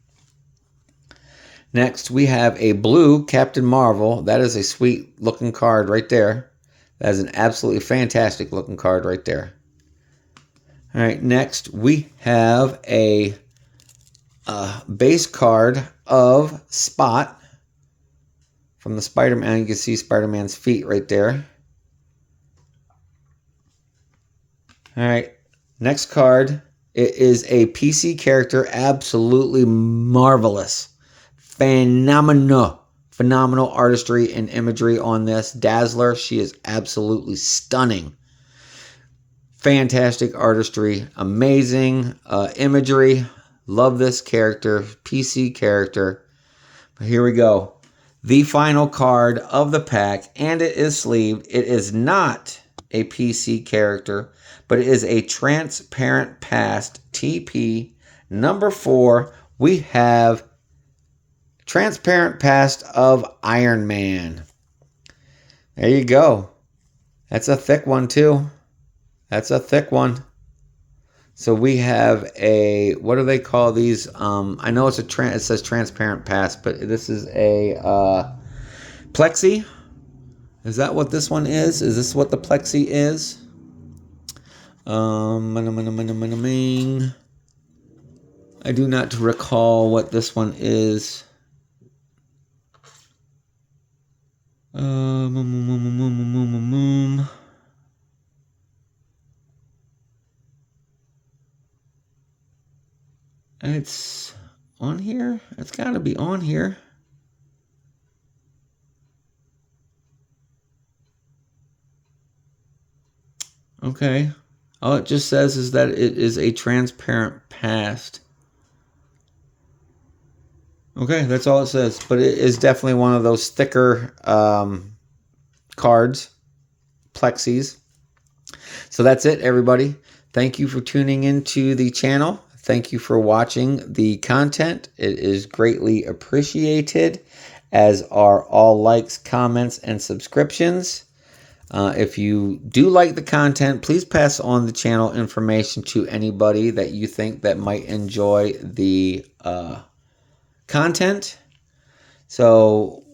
Next, we have a blue Captain Marvel. That is a sweet looking card right there. That is an absolutely fantastic looking card right there. All right, next we have a base card of Spot from the Spider-Man. You can see Spider-Man's feet right there. All right, next card. It is a PC character, absolutely marvelous. Phenomenal artistry and imagery on this. Dazzler, she is absolutely stunning. Fantastic artistry, amazing imagery. Love this character, PC character. But here we go. The final card of the pack, and it is sleeved. It is not a PC character, but it is a Transparent Past TP number 4. We have Transparent Past of Iron Man. There you go. That's a thick one too. That's a thick one. So we have a, what do they call these? I know it's it says Transparent Past, but this is a Plexi. Is that what this one is? Is this what the Plexi is? I do not recall what this one is. It's on here. It's got to be on here. Okay. All it just says is that it is a Transparent Past. Okay, that's all it says. But it is definitely one of those thicker cards, Plexis. So that's it, everybody. Thank you for tuning into the channel. Thank you for watching the content. It is greatly appreciated, as are all likes, comments, and subscriptions. If you do like the content, please pass on the channel information to anybody that you think that might enjoy the content. So,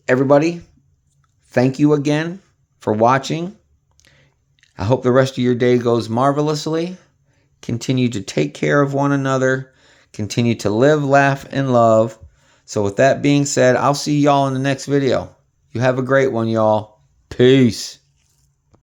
everybody, thank you again for watching. I hope the rest of your day goes marvelously. Continue to take care of one another. Continue to live, laugh, and love. So with that being said, I'll see y'all in the next video. You have a great one, y'all. Peace.